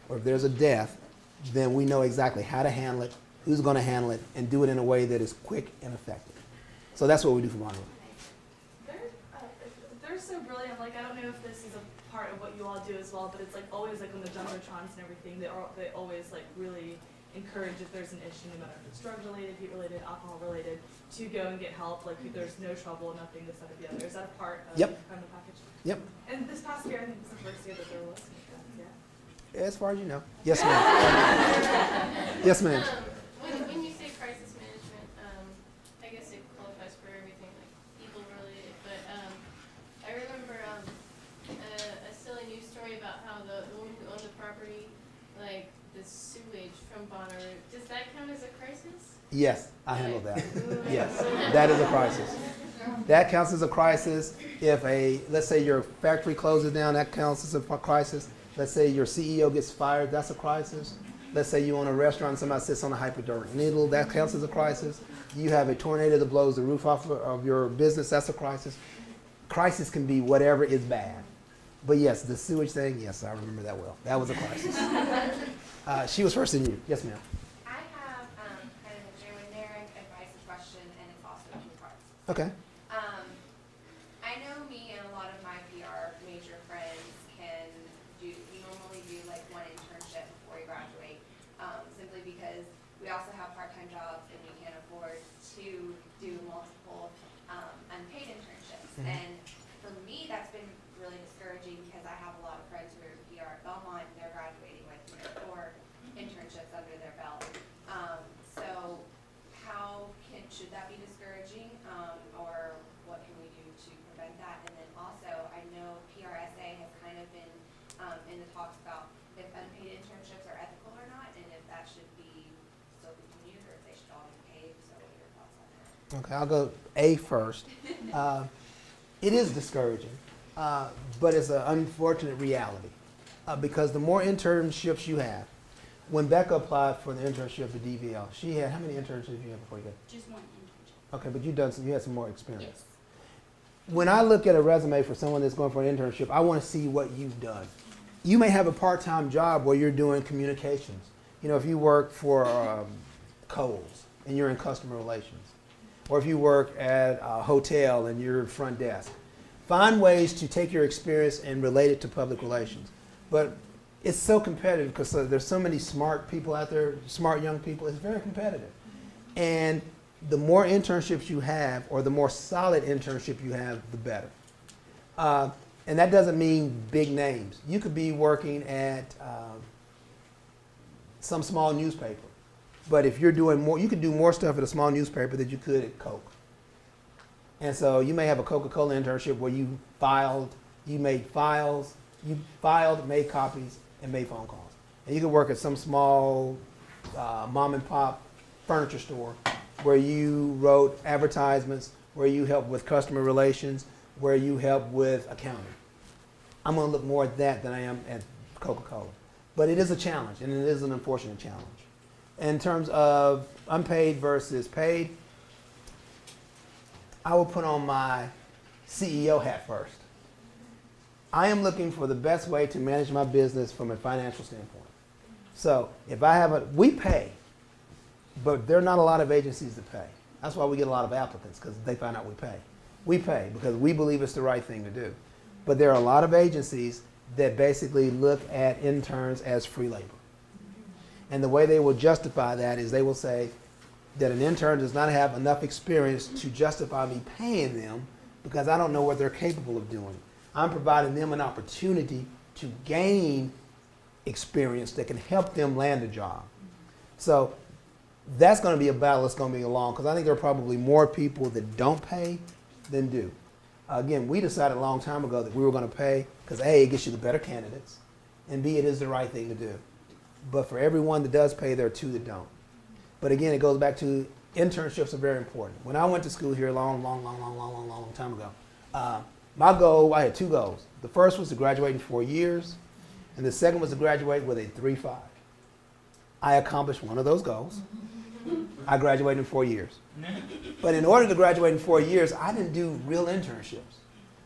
or if there's a death, then we know exactly how to handle it, who's going to handle it, and do it in a way that is quick and effective. So that's what we do for Bonnaroo. They're so brilliant. Like, I don't know if this is a part of what you all do as well, but it's like always like on the jumbotrons and everything, they always like really encourage if there's an issue, no matter if it's drug related, heat related, alcohol related, to go and get help. Like, there's no trouble, nothing, this, that, or the other. Is that a part of Yep. kind of the package? Yep. And this past year, I think it was the first year that they were listening to us, yeah. As far as you know. Yes, ma'am. Yes, ma'am. When you say crisis management, I guess it qualifies for everything, like people related, but I remember a silly news story about how the woman who owned the property, like the sewage from Bonnaroo, does that count as a crisis? Yes, I handle that. Yes, that is a crisis. That counts as a crisis. If let's say your factory closes down, that counts as a crisis. Let's say your CEO gets fired, that's a crisis. Let's say you own a restaurant and somebody sits on a hypodermic needle, that counts as a crisis. You have a tornado that blows the roof off of your business, that's a crisis. Crisis can be whatever is bad. But yes, the sewage thing, yes, I remember that well. That was a crisis. She was first in you. Yes, ma'am. I have kind of a generic advice question, and it's also two parts. Okay. I know me and a lot of my PR major friends we normally do like one internship before we graduate, simply because we also have part-time jobs and we can't afford to do multiple unpaid internships. Mhm. And for me, that's been really discouraging because I have a lot of friends who are in PR at Belmont and they're graduating with 4 internships under their belt. So should that be discouraging, or what can we do to prevent that? And then also, I know PRSA has kind of been in the talks about if unpaid internships are ethical or not, and if that should be still continued, or if they should all be paid. So what are your thoughts on that? Okay, I'll go A first. It is discouraging, but it's an unfortunate reality because the more internships you have, when Becca applied for the internship at DVL, she had, how many internships did you have before you got? Just one internship. Okay, but you had some more experience. Yes. When I look at a resume for someone that's going for an internship, I want to see what you've done. You may have a part-time job where you're doing communications. You know, if you work for Kohl's and you're in customer relations, or if you work at a hotel and you're front desk. Find ways to take your experience and relate it to public relations. But it's so competitive because there's so many smart people out there, smart young people. It's very competitive. And the more internships you have, or the more solid internship you have, the better. And that doesn't mean big names. You could be working at some small newspaper. But if you're doing more, you could do more stuff at a small newspaper than you could at Coke. And so you may have a Coca-Cola internship where you made files, you filed, made copies, and made phone calls. And you could work at some small mom and pop furniture store where you wrote advertisements, where you helped with customer relations, where you helped with accounting. I'm going to look more at that than I am at Coca-Cola. But it is a challenge, and it is an unfortunate challenge. In terms of unpaid versus paid, I will put on my CEO hat first. I am looking for the best way to manage my business from a financial standpoint. So if I have we pay, but there are not a lot of agencies that pay. That's why we get a lot of applicants, because they find out we pay. We pay because we believe it's the right thing to do. But there are a lot of agencies that basically look at interns as free labor. And the way they will justify that is they will say that an intern does not have enough experience to justify me paying them because I don't know what they're capable of doing. I'm providing them an opportunity to gain experience that can help them land a job. So that's going to be a battle that's going to be long, because I think there are probably more people that don't pay than do. Again, we decided a long time ago that we were going to pay because A, it gets you the better candidates, and B, it is the right thing to do. But for everyone that does pay, there are 2 that don't. But again, it goes back to internships are very important. When I went to school here a long time ago, my goal, I had 2 goals. The first was to graduate in 4 years, and the second was to graduate with a 3.5. I accomplished one of those goals. I graduated in 4 years. But in order to graduate in 4 years, I didn't do real internships.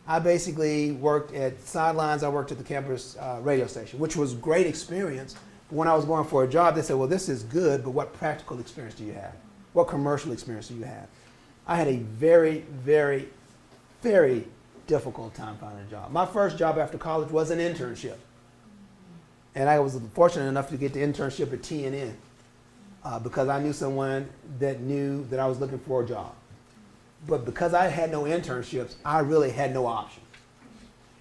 I basically worked at sidelines. I worked at the campus radio station, which was great experience. When I was going for a job, they said, well, this is good, but what practical experience do you have? What commercial experience do you have? I had a very, very, very difficult time finding a job. My first job after college was an internship. And I was fortunate enough to get the internship at TNN because I knew someone that knew that I was looking for a job. But because I had no internships, I really had no option.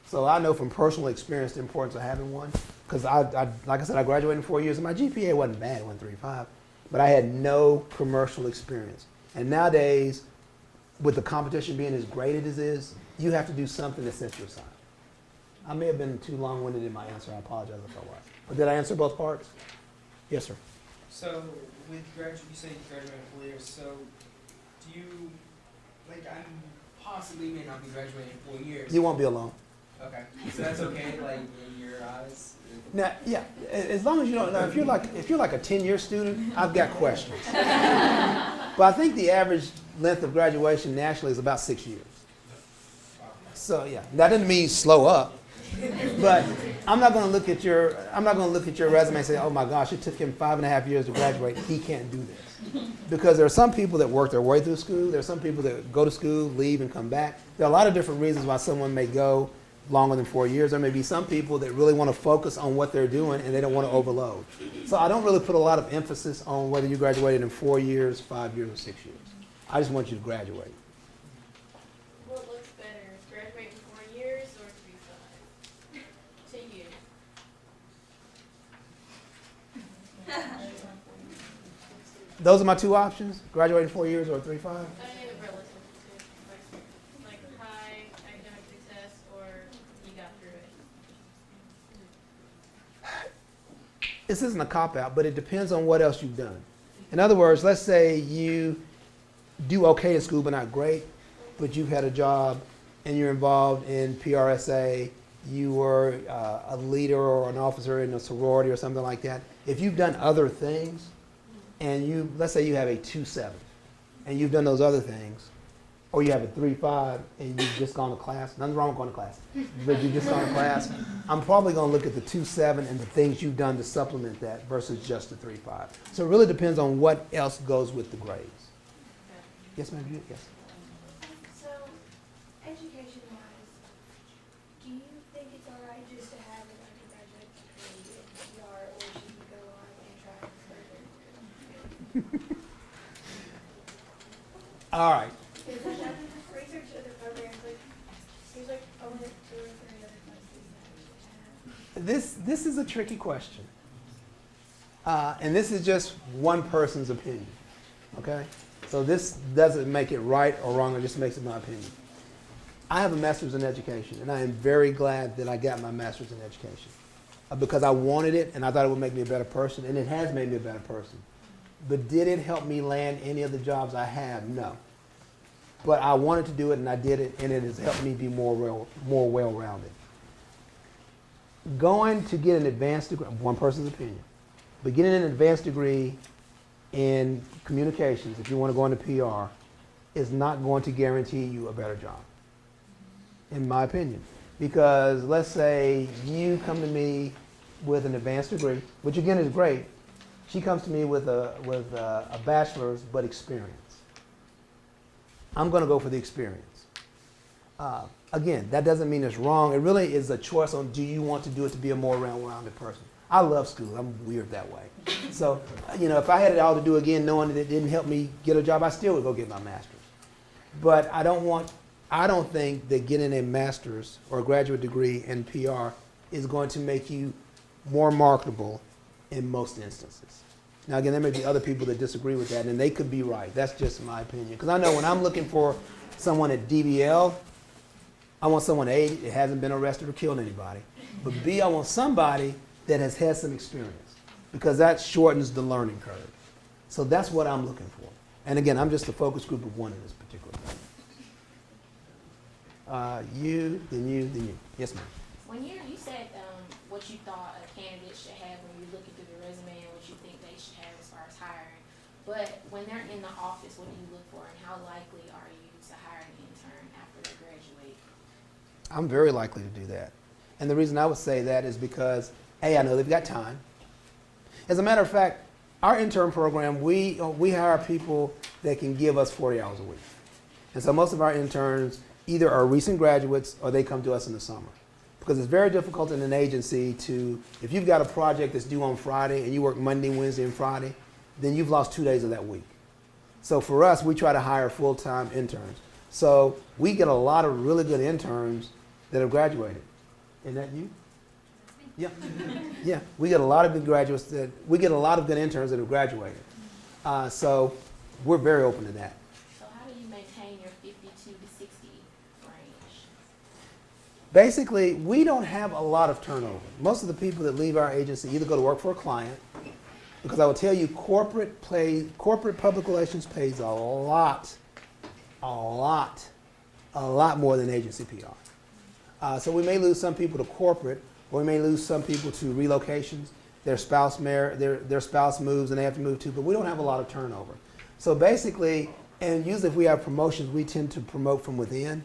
So I know from personal experience the importance of having one. Because like I said, I graduated in 4 years, and my GPA wasn't bad, it wasn't 3.5, but I had no commercial experience. And nowadays, with the competition being as great as it is, you have to do something that sets you aside. I may have been too long-winded in my answer. I apologize if I was. But did I answer both parts? Yes, sir. So with you say you graduated in 4 years. So do you, like, I possibly may not be graduating in 4 years. You won't be alone. Okay, so that's okay, like in your eyes. Now, yeah, as long as you don't know, if you're like a 10-year student, I've got questions. But I think the average length of graduation nationally is about 6 years. So yeah, that doesn't mean slow up. But I'm not going to look at your resume and say, oh my gosh, it took him 5.5 years to graduate. He can't do this. Because there are some people that work their way through school. There are some people that go to school, leave, and come back. There are a lot of different reasons why someone may go longer than 4 years. There may be some people that really want to focus on what they're doing and they don't want to overload. So I don't really put a lot of emphasis on whether you graduated in 4 years, 5 years, or 6 years. I just want you to graduate. What looks better, graduate in 4 years or 3.5? To you. Those are my two options, graduate in 4 years or 3.5. I think relative to, like high academic success or you got through it. This isn't a cop-out, but it depends on what else you've done. In other words, let's say you do okay in school but not great, but you've had a job and you're involved in PRSA, you were a leader or an officer in a sorority or something like that. If you've done other things, and let's say you have a 2.7, and you've done those other things, or you have a 3.5, and you've just gone to class, nothing's wrong with going to class, but you've just gone to class, I'm probably going to look at the 2.7 and the things you've done to supplement that versus just the 3.5. So it really depends on what else goes with the grades. Yes, ma'am? Yes. So, education-wise, do you think it's all right just to have an undergraduate degree in PR, or should you go on and try further? All right. Because I've done research other programs, like, there's like only 2 or 3 other places that This is a tricky question. And this is just one person's opinion, okay? So this doesn't make it right or wrong, it just makes it my opinion. I have a master's in education, and I am very glad that I got my master's in education because I wanted it, and I thought it would make me a better person, and it has made me a better person. But did it help me land any of the jobs I have? No. But I wanted to do it, and I did it, and it has helped me be more well-rounded. Going to get an advanced degree, one person's opinion, but getting an advanced degree in communications, if you want to go into PR, is not going to guarantee you a better job, in my opinion. Because let's say you come to me with an advanced degree, which again is great. She comes to me with a bachelor's, but experience. I'm going to go for the experience. Again, that doesn't mean it's wrong. It really is a choice on do you want to do it to be a more well-rounded person. I love school. I'm weird that way. So, if I had it all to do again, knowing that it didn't help me get a job, I still would go get my master's. But I don't think that getting a master's or a graduate degree in PR is going to make you more marketable in most instances. Now, again, there may be other people that disagree with that, and they could be right. That's just my opinion. Because I know when I'm looking for someone at DBL, I want someone, A, that hasn't been arrested or killed anybody, but B, I want somebody that has had some experience, because that shortens the learning curve. So that's what I'm looking for. And again, I'm just a focus group of one in this particular thing. You, then you, then you. Yes, ma'am. When you said what you thought a candidate should have when you're looking through the resume and what you think they should have as far as hiring, but when they're in the office, what do you look for, and how likely are you to hire an intern after they graduate? I'm very likely to do that. And the reason I would say that is because, A, I know they've got time. As a matter of fact, our intern program, we hire people that can give us 40 hours a week. And so most of our interns either are recent graduates or they come to us in the summer. Because it's very difficult in an agency to, if you've got a project that's due on Friday and you work Monday, Wednesday, and Friday, then you've lost 2 days of that week. So for us, we try to hire full-time interns. So we get a lot of really good interns that have graduated. Isn't that you? Yeah. Yeah, we get a lot of good graduates we get a lot of good interns that have graduated. So we're very open to that. So how do you maintain your 52 to 60 range? Basically, we don't have a lot of turnover. Most of the people that leave our agency either go to work for a client, because I will tell you, corporate public relations pays a lot more than agency PR. So we may lose some people to corporate, or we may lose some people to relocations. Their spouse moves and they have to move too, but we don't have a lot of turnover. So basically, and usually if we have promotions, we tend to promote from within.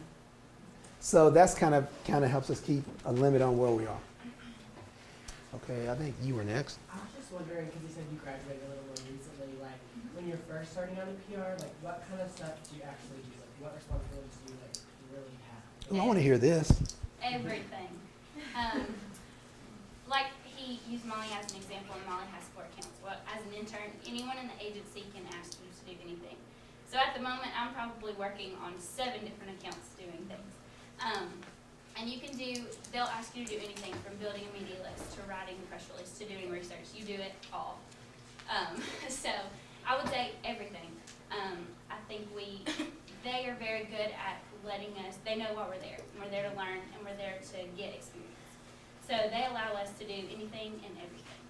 So that's kind of helps us keep a limit on where we are. Okay, I think you were next. I was just wondering, because you said you graduated a little more recently, like, when you're first starting out in PR, like, what kind of stuff do you actually do? Like, what responsibilities do you, like, really have? Ooh, I want to hear this. Everything. Like he used Molly as an example, and Molly has 4 accounts. Well, as an intern, anyone in the agency can ask you to do anything. So at the moment, I'm probably working on 7 different accounts doing things. And you can do, they'll ask you to do anything from building a media list to writing a press release to doing research. You do it all. So I would say everything. I think they are very good at letting us, they know why we're there. We're there to learn and we're there to get experience. So they allow us to do anything and everything.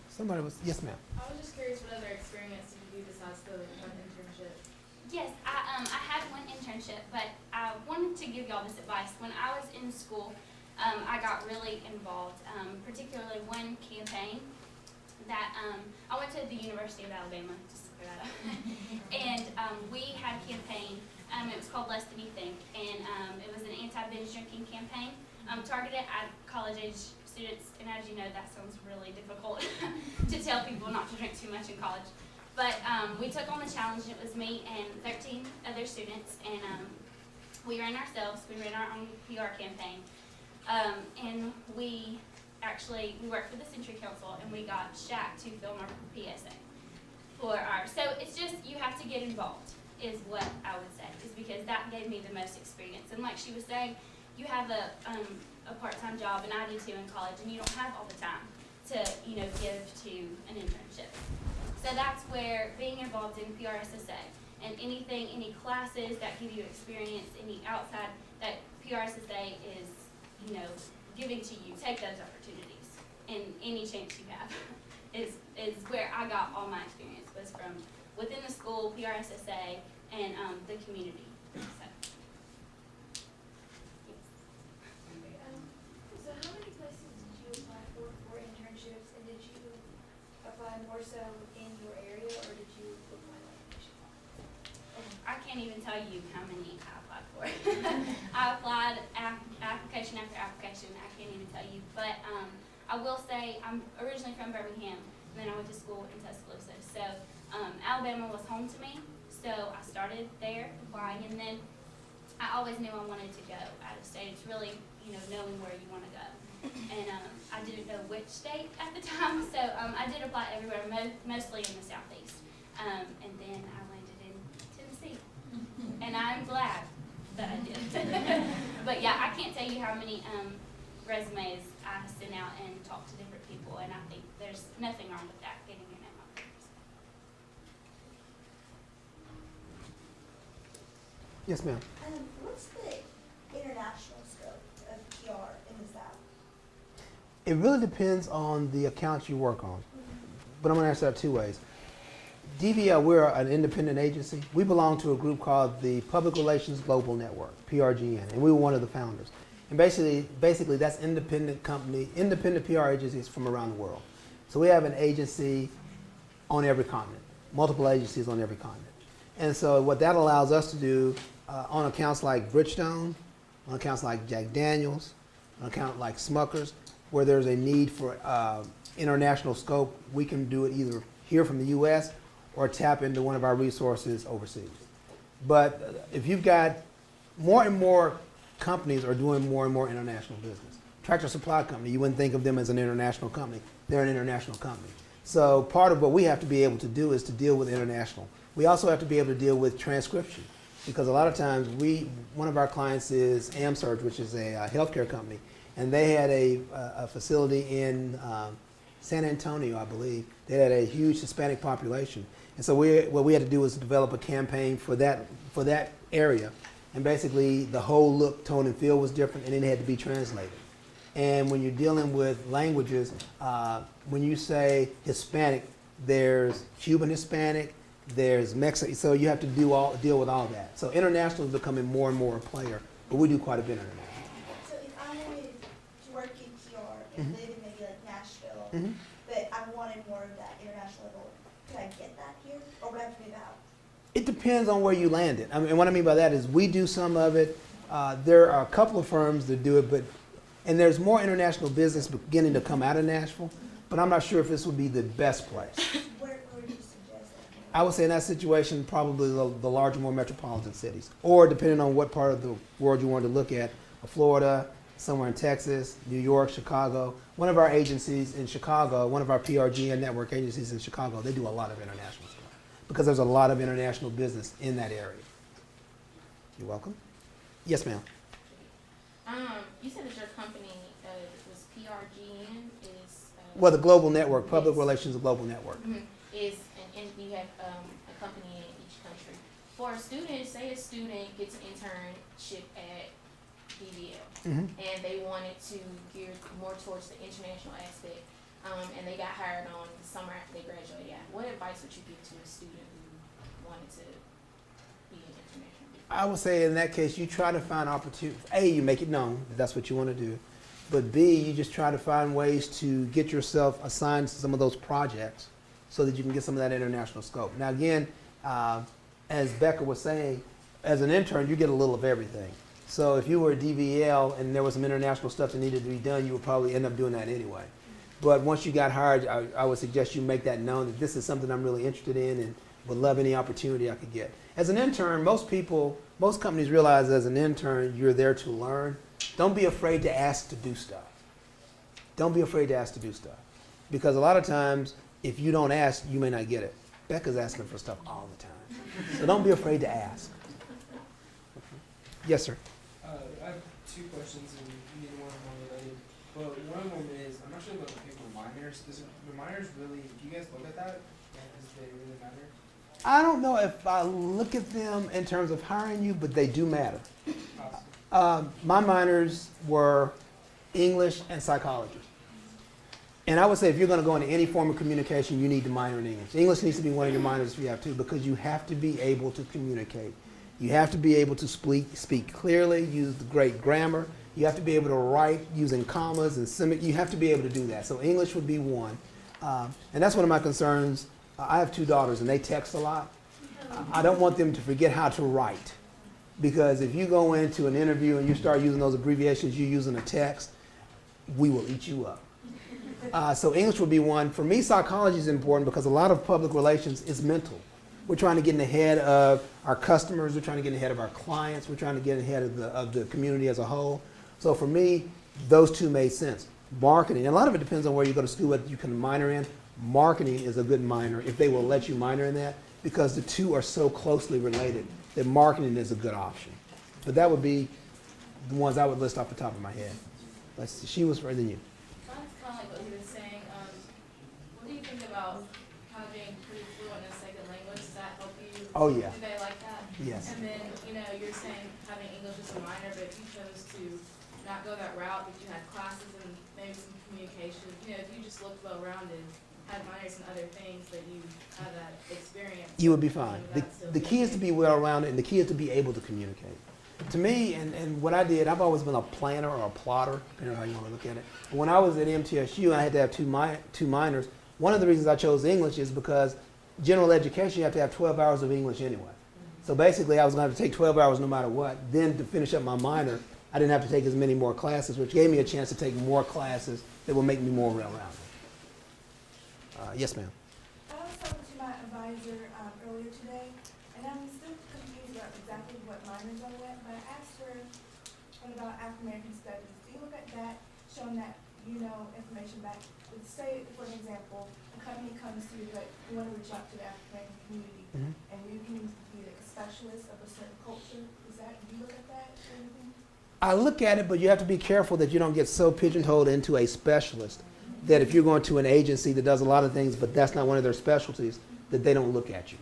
Somebody was, yes ma'am. I was just curious what other experience did you do besides the one internship? Yes, I had one internship, but I wanted to give y'all this advice. When I was in school, I got really involved, particularly one campaign that I went to the University of Alabama, just to clear that up, and we had a campaign. It was called Less Than You Think, and it was an anti-binge drinking campaign targeted at college-age students. And as you know, that sounds really difficult to tell people not to drink too much in college. But we took on the challenge, and it was me and 13 other students, and we ran ourselves. We ran our own PR campaign, and we worked for the Century Council, and we got Shaq to film our PSA for our. So it's just, you have to get involved, is what I would say, is because that gave me the most experience. And like she was saying, you have a part-time job, and I did too in college, and you don't have all the time to give to an internship. So that's where being involved in PRSSA and any classes that give you experience, any outside that PRSSA is, giving to you, take those opportunities and any chance you have is where I got all my experience, was from within the school, PRSSA, and the community. So, So how many places did you apply for internships, and did you apply more so in your area, or did you apply like nationwide? I can't even tell you how many I applied for. I applied application after application. I can't even tell you. But I will say I'm originally from Birmingham, and then I went to school in Tuscaloosa. So Alabama was home to me, so I started there applying, and then I always knew I wanted to go out of state. It's really, knowing where you want to go. And I didn't know which state at the time, so I did apply everywhere, mostly in the Southeast. And then I landed in Tennessee. And I'm glad that I did. But yeah, I can't tell you how many resumes I sent out and talked to different people, and I think there's nothing wrong with that, getting your name out there. Yes ma'am. What's the international scope of PR in the South? It really depends on the accounts you work on. But I'm going to answer that 2 ways. DVL, we're an independent agency. We belong to a group called the Public Relations Global Network, PRGN, and we were one of the founders. And basically that's independent PR agencies from around the world. So we have an agency on every continent, multiple agencies on every continent. And so what that allows us to do on accounts like Bridgestone, on accounts like Jack Daniels, on account like Smuckers, where there's a need for international scope, we can do it either here from the U.S. or tap into one of our resources overseas. But if you've got more and more companies are doing more and more international business. Tractor Supply Company, you wouldn't think of them as an international company. They're an international company. So part of what we have to be able to do is to deal with international. We also have to be able to deal with transcription, because a lot of times one of our clients is AmSurge, which is a healthcare company, and they had a facility in San Antonio, I believe. They had a huge Hispanic population. And so what we had to do was develop a campaign for that area. And basically the whole look, tone, and feel was different, and it had to be translated. And when you're dealing with languages, when you say Hispanic, there's Cuban Hispanic, there's Mexican, so you have to deal with all that. So international is becoming more and more a player, but we do quite a bit international. So if I wanted Mhm. live in maybe like Nashville, Mhm. but I wanted more of that international level. Could I get that here, or would I have to move out? It depends on where you land it. I mean, and what I mean by that is we do some of it. There are a couple of firms that do it, and there's more international business beginning to come out of Nashville, but I'm not sure if this would be the best place. Where would you suggest that? I would say in that situation, probably the larger, more metropolitan cities, or depending on what part of the world you wanted to look at, Florida, somewhere in Texas, New York, Chicago. One of our agencies in Chicago, one of our PRG and network agencies in Chicago, they do a lot of international stuff because there's a lot of international business in that area. You're welcome. Yes, ma'am. You said that your company was PRGN is. Well, the global network, Public Relations Global Network. Is, and you have a company in each country. For a student, say a student gets an internship at DVL, and they wanted to gear more towards the international aspect, and they got hired on the summer after they graduated. What advice would you give to a student who wanted to be an international? I would say in that case, you try to find opportunities. A, you make it known that that's what you want to do. But B, you just try to find ways to get yourself assigned to some of those projects so that you can get some of that international scope. Now again, as Becca was saying, as an intern, you get a little of everything. So if you were at DVL and there was some international stuff that needed to be done, you would probably end up doing that anyway. But once you got hired, I would suggest you make that known that this is something I'm really interested in and would love any opportunity I could get. As an intern, most companies realize as an intern, you're there to learn. Don't be afraid to ask to do stuff. Don't be afraid to ask to do stuff. Because a lot of times, if you don't ask, you may not get it. Becca's asking for stuff all the time. So don't be afraid to ask. Yes, sir. I have two questions, and neither one of them are related. But one of them is, I'm not sure about the paper minors. Does the minors really, do you guys look at that? Does they really matter? I don't know if I look at them in terms of hiring you, but they do matter. My minors were English and psychology. And I would say if you're going to go into any form of communication, you need to minor in English. English needs to be one of your minors if you have to, because you have to be able to communicate. You have to be able to speak clearly, use the great grammar. You have to be able to write using commas and semicolons. You have to be able to do that. So English would be one. And that's one of my concerns. I have two daughters, and they text a lot. I don't want them to forget how to write. Because if you go into an interview and you start using those abbreviations you use in a text, we will eat you up. So English would be one. For me, psychology is important because a lot of public relations is mental. We're trying to get ahead of our customers. We're trying to get ahead of our clients. We're trying to get ahead of the community as a whole. So for me, those two made sense. Marketing, and a lot of it depends on where you go to school, what you can minor in. Marketing is a good minor if they will let you minor in that, because the two are so closely related that marketing is a good option. But that would be the ones I would list off the top of my head. Let's see, she was further than you. Sounds kind of like what he was saying. What do you think about having pretty fluent in a second language? Does that help you? Oh, yeah. Do they like that? Yes. And then, you're saying having English is a minor, but if you chose to not go that route, but you had classes and maybe some communication, if you just looked well-rounded, had minors in other things, that you had that experience. You would be fine. would that still The key is to be well-rounded, and the key is to be able to communicate. To me, and what I did, I've always been a planner or a plotter, depending on how you want to look at it. When I was at MTSU, I had to have two minors. One of the reasons I chose English is because general education, you have to have 12 hours of English anyway. So basically, I was going to have to take 12 hours no matter what. Then to finish up my minor, I didn't have to take as many more classes, which gave me a chance to take more classes that would make me more well-rounded. Yes, ma'am. I was talking to my advisor earlier today, and I'm still confused about exactly what minors are at, but I asked her about African American studies. Do you look at that, showing that you know information back? Say, for an example, a company comes to you, like, you want to reach out to the African American community, and you can be like a specialist of a certain culture. Do you look at that or anything? I look at it, but you have to be careful that you don't get so pigeonholed into a specialist that if you're going to an agency that does a lot of things, but that's not one of their specialties, that they don't look at you.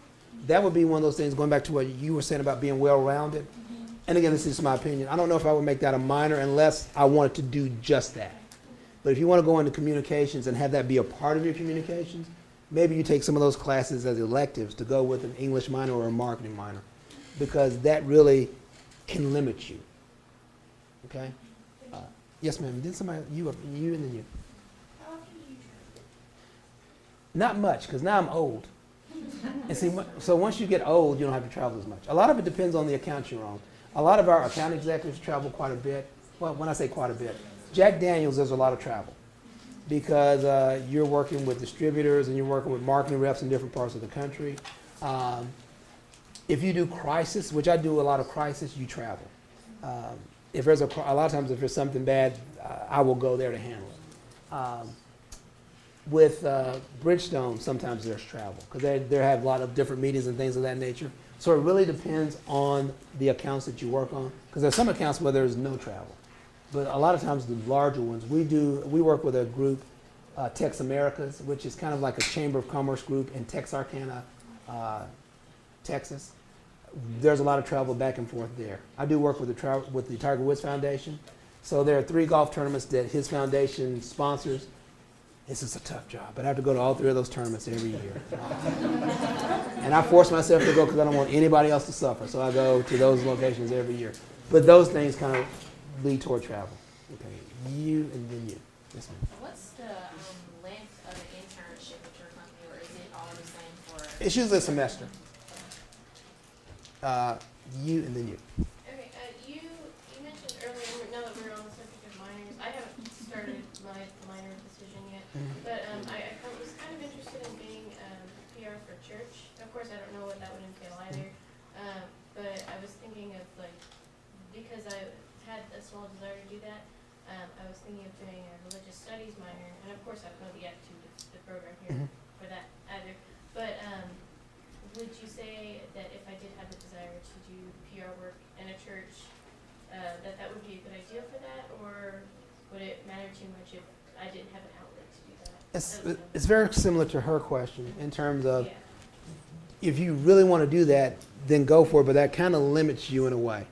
That would be one of those things, going back to what you were saying about being well-rounded. And again, this is my opinion. I don't know if I would make that a minor unless I wanted to do just that. But if you want to go into communications and have that be a part of your communications, maybe you take some of those classes as electives to go with an English minor or a marketing minor, because that really can limit you. Okay? Yes, ma'am. Did somebody, you and then you. Not much, because now I'm old. And see, so once you get old, you don't have to travel as much. A lot of it depends on the account you're on. A lot of our account executives travel quite a bit. Well, when I say quite a bit, Jack Daniels, there's a lot of travel because you're working with distributors and you're working with marketing reps in different parts of the country. If you do crisis, which I do a lot of crisis, you travel. If there's a lot of times if there's something bad, I will go there to handle it. With Bridgestone, sometimes there's travel because they have a lot of different meetings and things of that nature. So it really depends on the accounts that you work on because there's some accounts where there's no travel. But a lot of times the larger ones, we work with a group, Tex Americas, which is kind of like a Chamber of Commerce group in Texarkana, Texas. There's a lot of travel back and forth there. I do work with the Tiger Woods Foundation. So there are 3 golf tournaments that his foundation sponsors. This is a tough job, but I have to go to all 3 of those tournaments every year. And I force myself to go because I don't want anybody else to suffer. So I go to those locations every year. But those things kind of lead toward travel. Okay, you and then you. Yes, ma'am. What's the length of an internship at your company, or is it all the same for? It's usually a semester. You and then you. Okay, you mentioned earlier, now that we're on the subject of minors, I haven't started my minor decision yet, but I was kind of interested in being PR for church. Of course, I don't know what that would entail either, but I was thinking of like, because I had a small desire to do that, I was thinking of doing a religious studies minor, and of course I don't know the attitude of the program here for that either, but would you say that if I did have the desire to do PR work in a church, that would be a good idea for that, or would it matter too much if I didn't have an outlet to do that? It's very similar to her question in terms of if you really want to do that, then go for it, but that kind of limits you in a way.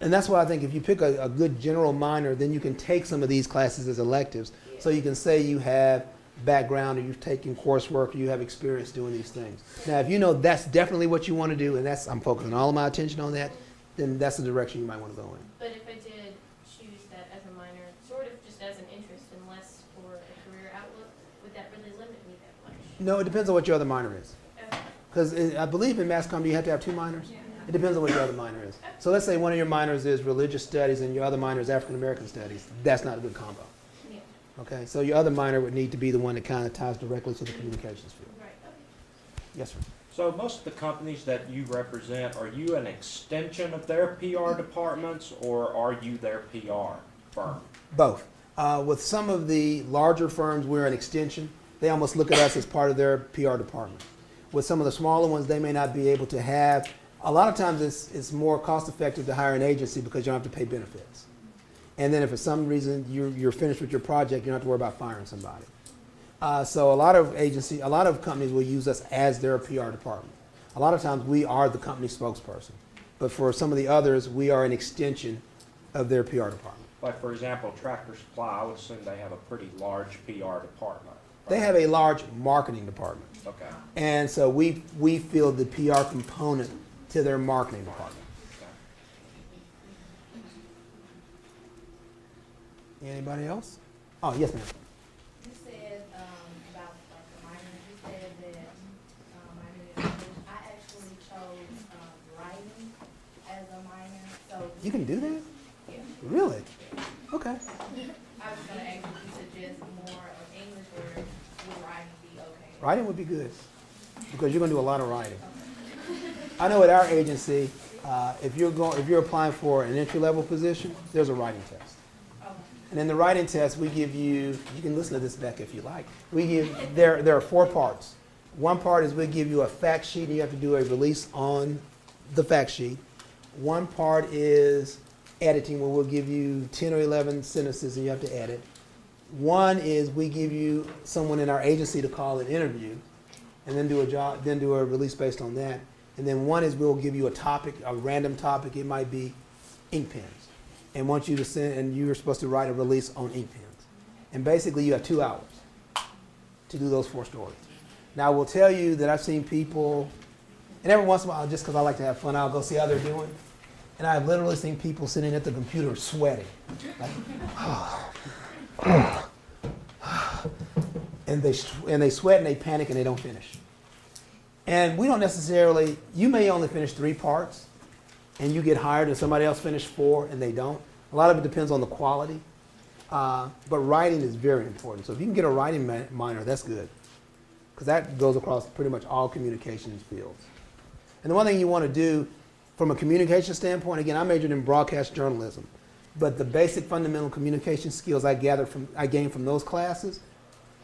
And that's why I think if you pick a good general minor, then you can take some of these classes as electives. So you can say you have background or you've taken coursework or you have experience doing these things. Now, if you know that's definitely what you want to do and I'm focusing all of my attention on that, then that's the direction you might want to go in. But if I did choose that as a minor, sort of just as an interest and less for a career outlook, would that really limit me that much? No, it depends on what your other minor is. Because I believe in mass comm, you have to have 2 minors. It depends on what your other minor is. So let's say one of your minors is religious studies and your other minor is African American studies. That's not a good combo. Yeah. Okay, so your other minor would need to be the one that kind of ties directly to the communications field. Right. Okay. Yes, sir. So most of the companies that you represent, are you an extension of their PR departments or are you their PR firm? Both. With some of the larger firms, we're an extension. They almost look at us as part of their PR department. With some of the smaller ones, they may not be able to have. A lot of times it's more cost effective to hire an agency because you don't have to pay benefits. And then if for some reason you're finished with your project, you don't have to worry about firing somebody. So a lot of companies will use us as their PR department. A lot of times we are the company spokesperson. But for some of the others, we are an extension of their PR department. Like for example, Tractor Supply, I would assume they have a pretty large PR department. Right? They have a large marketing department. Okay. And so we fill the PR component to their marketing department. Okay. Anybody else? Oh, yes, ma'am. You said about like the minors, you said that minor in English. I actually chose writing as a minor. So You can do that? Yeah. Really? Okay. I was gonna ask if you suggest more of English or would writing be okay? Writing would be good because you're going to do a lot of writing. I know at our agency, if you're applying for an entry-level position, there's a writing test. And in the writing test, we give you can listen to this back if you like. There are 4 parts. One part is we give you a fact sheet and you have to do a release on the fact sheet. One part is editing where we'll give you 10 or 11 sentences and you have to edit. One is we give you someone in our agency to call an interview and then do a release based on that. And then one is we'll give you a topic, a random topic. It might be ink pens. And want you to send, and you're supposed to write a release on ink pens. And basically you have 2 hours to do those 4 stories. Now I will tell you that I've seen people, and every once in a while, just because I like to have fun, I'll go see how they're doing. And I've literally seen people sitting at the computer sweating. Like, and they sweat and they panic and they don't finish. And we don't necessarily, you may only finish 3 parts and you get hired and somebody else finished 4 and they don't. A lot of it depends on the quality. But writing is very important. So if you can get a writing minor, that's good. Because that goes across pretty much all communications fields. And the one thing you want to do from a communication standpoint, again, I majored in broadcast journalism. But the basic fundamental communication skills I gained from those classes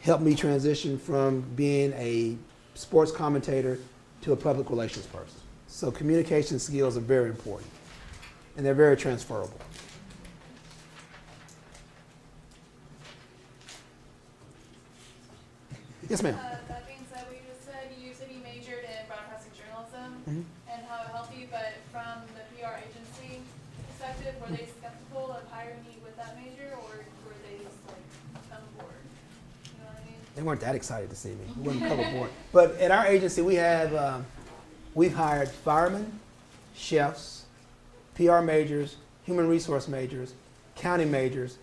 helped me transition from being a sports commentator to a public relations person. So communication skills are very important. And they're very transferable. Yes, ma'am. That being said, what you just said you majored in broadcasting journalism Mhm. and how it helped you, but from the PR agency perspective, were they skeptical of hiring you with that major, or were they just like on board? You know what I mean? They weren't that excited to see me. We weren't public board. But at our agency, we've hired firemen, chefs, PR majors, human resource majors, county majors.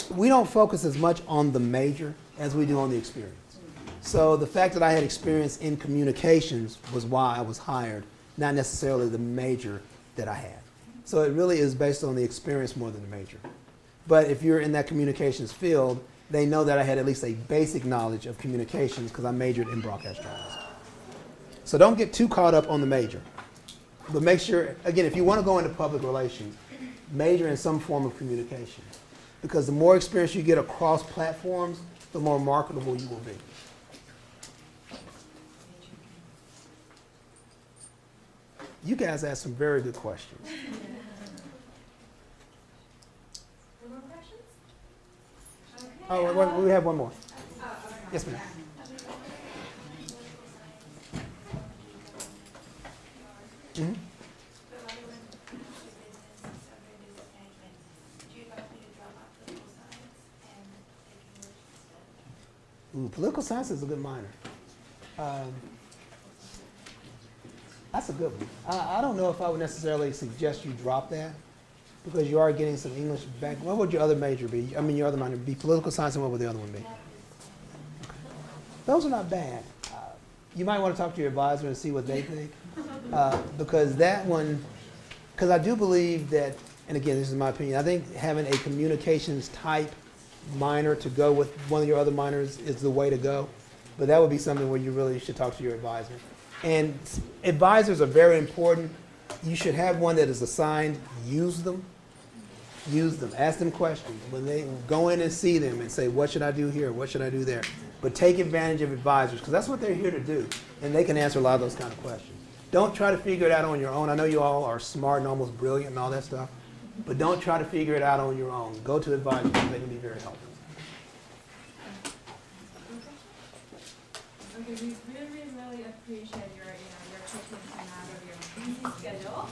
We don't focus as much on the major as we do on the experience. So the fact that I had experience in communications was why I was hired, not necessarily the major that I had. So it really is based on the experience more than the major. But if you're in that communications field, they know that I had at least a basic knowledge of communications because I majored in broadcast journalism. So don't get too caught up on the major. But make sure, again, if you want to go into public relations, major in some form of communication. Because the more experience you get across platforms, the more marketable you will be. You guys asked some very good questions. Any more questions? Okay. Oh, we have one more. Yes, ma'am. Mm-hmm. Ooh, political science is a good minor. That's a good one. I don't know if I would necessarily suggest you drop that because you are getting some English back. What would your other major be? I mean, your other minor be political science, and what would the other one be? Okay. Those are not bad. You might want to talk to your advisor and see what they think. Because that one, because I do believe that, and again, this is my opinion, I think having a communications type minor to go with one of your other minors is the way to go. But that would be something where you really should talk to your advisor. And advisors are very important. You should have one that is assigned. Use them. Use them. Ask them questions. When they go in and see them and say, what should I do here? What should I do there? But take advantage of advisors because that's what they're here to do. And they can answer a lot of those kind of questions. Don't try to figure it out on your own. I know you all are smart and almost brilliant and all that stuff. But don't try to figure it out on your own. Go to advisors because they can be very helpful. Okay, we really appreciate your taking time out of your busy schedule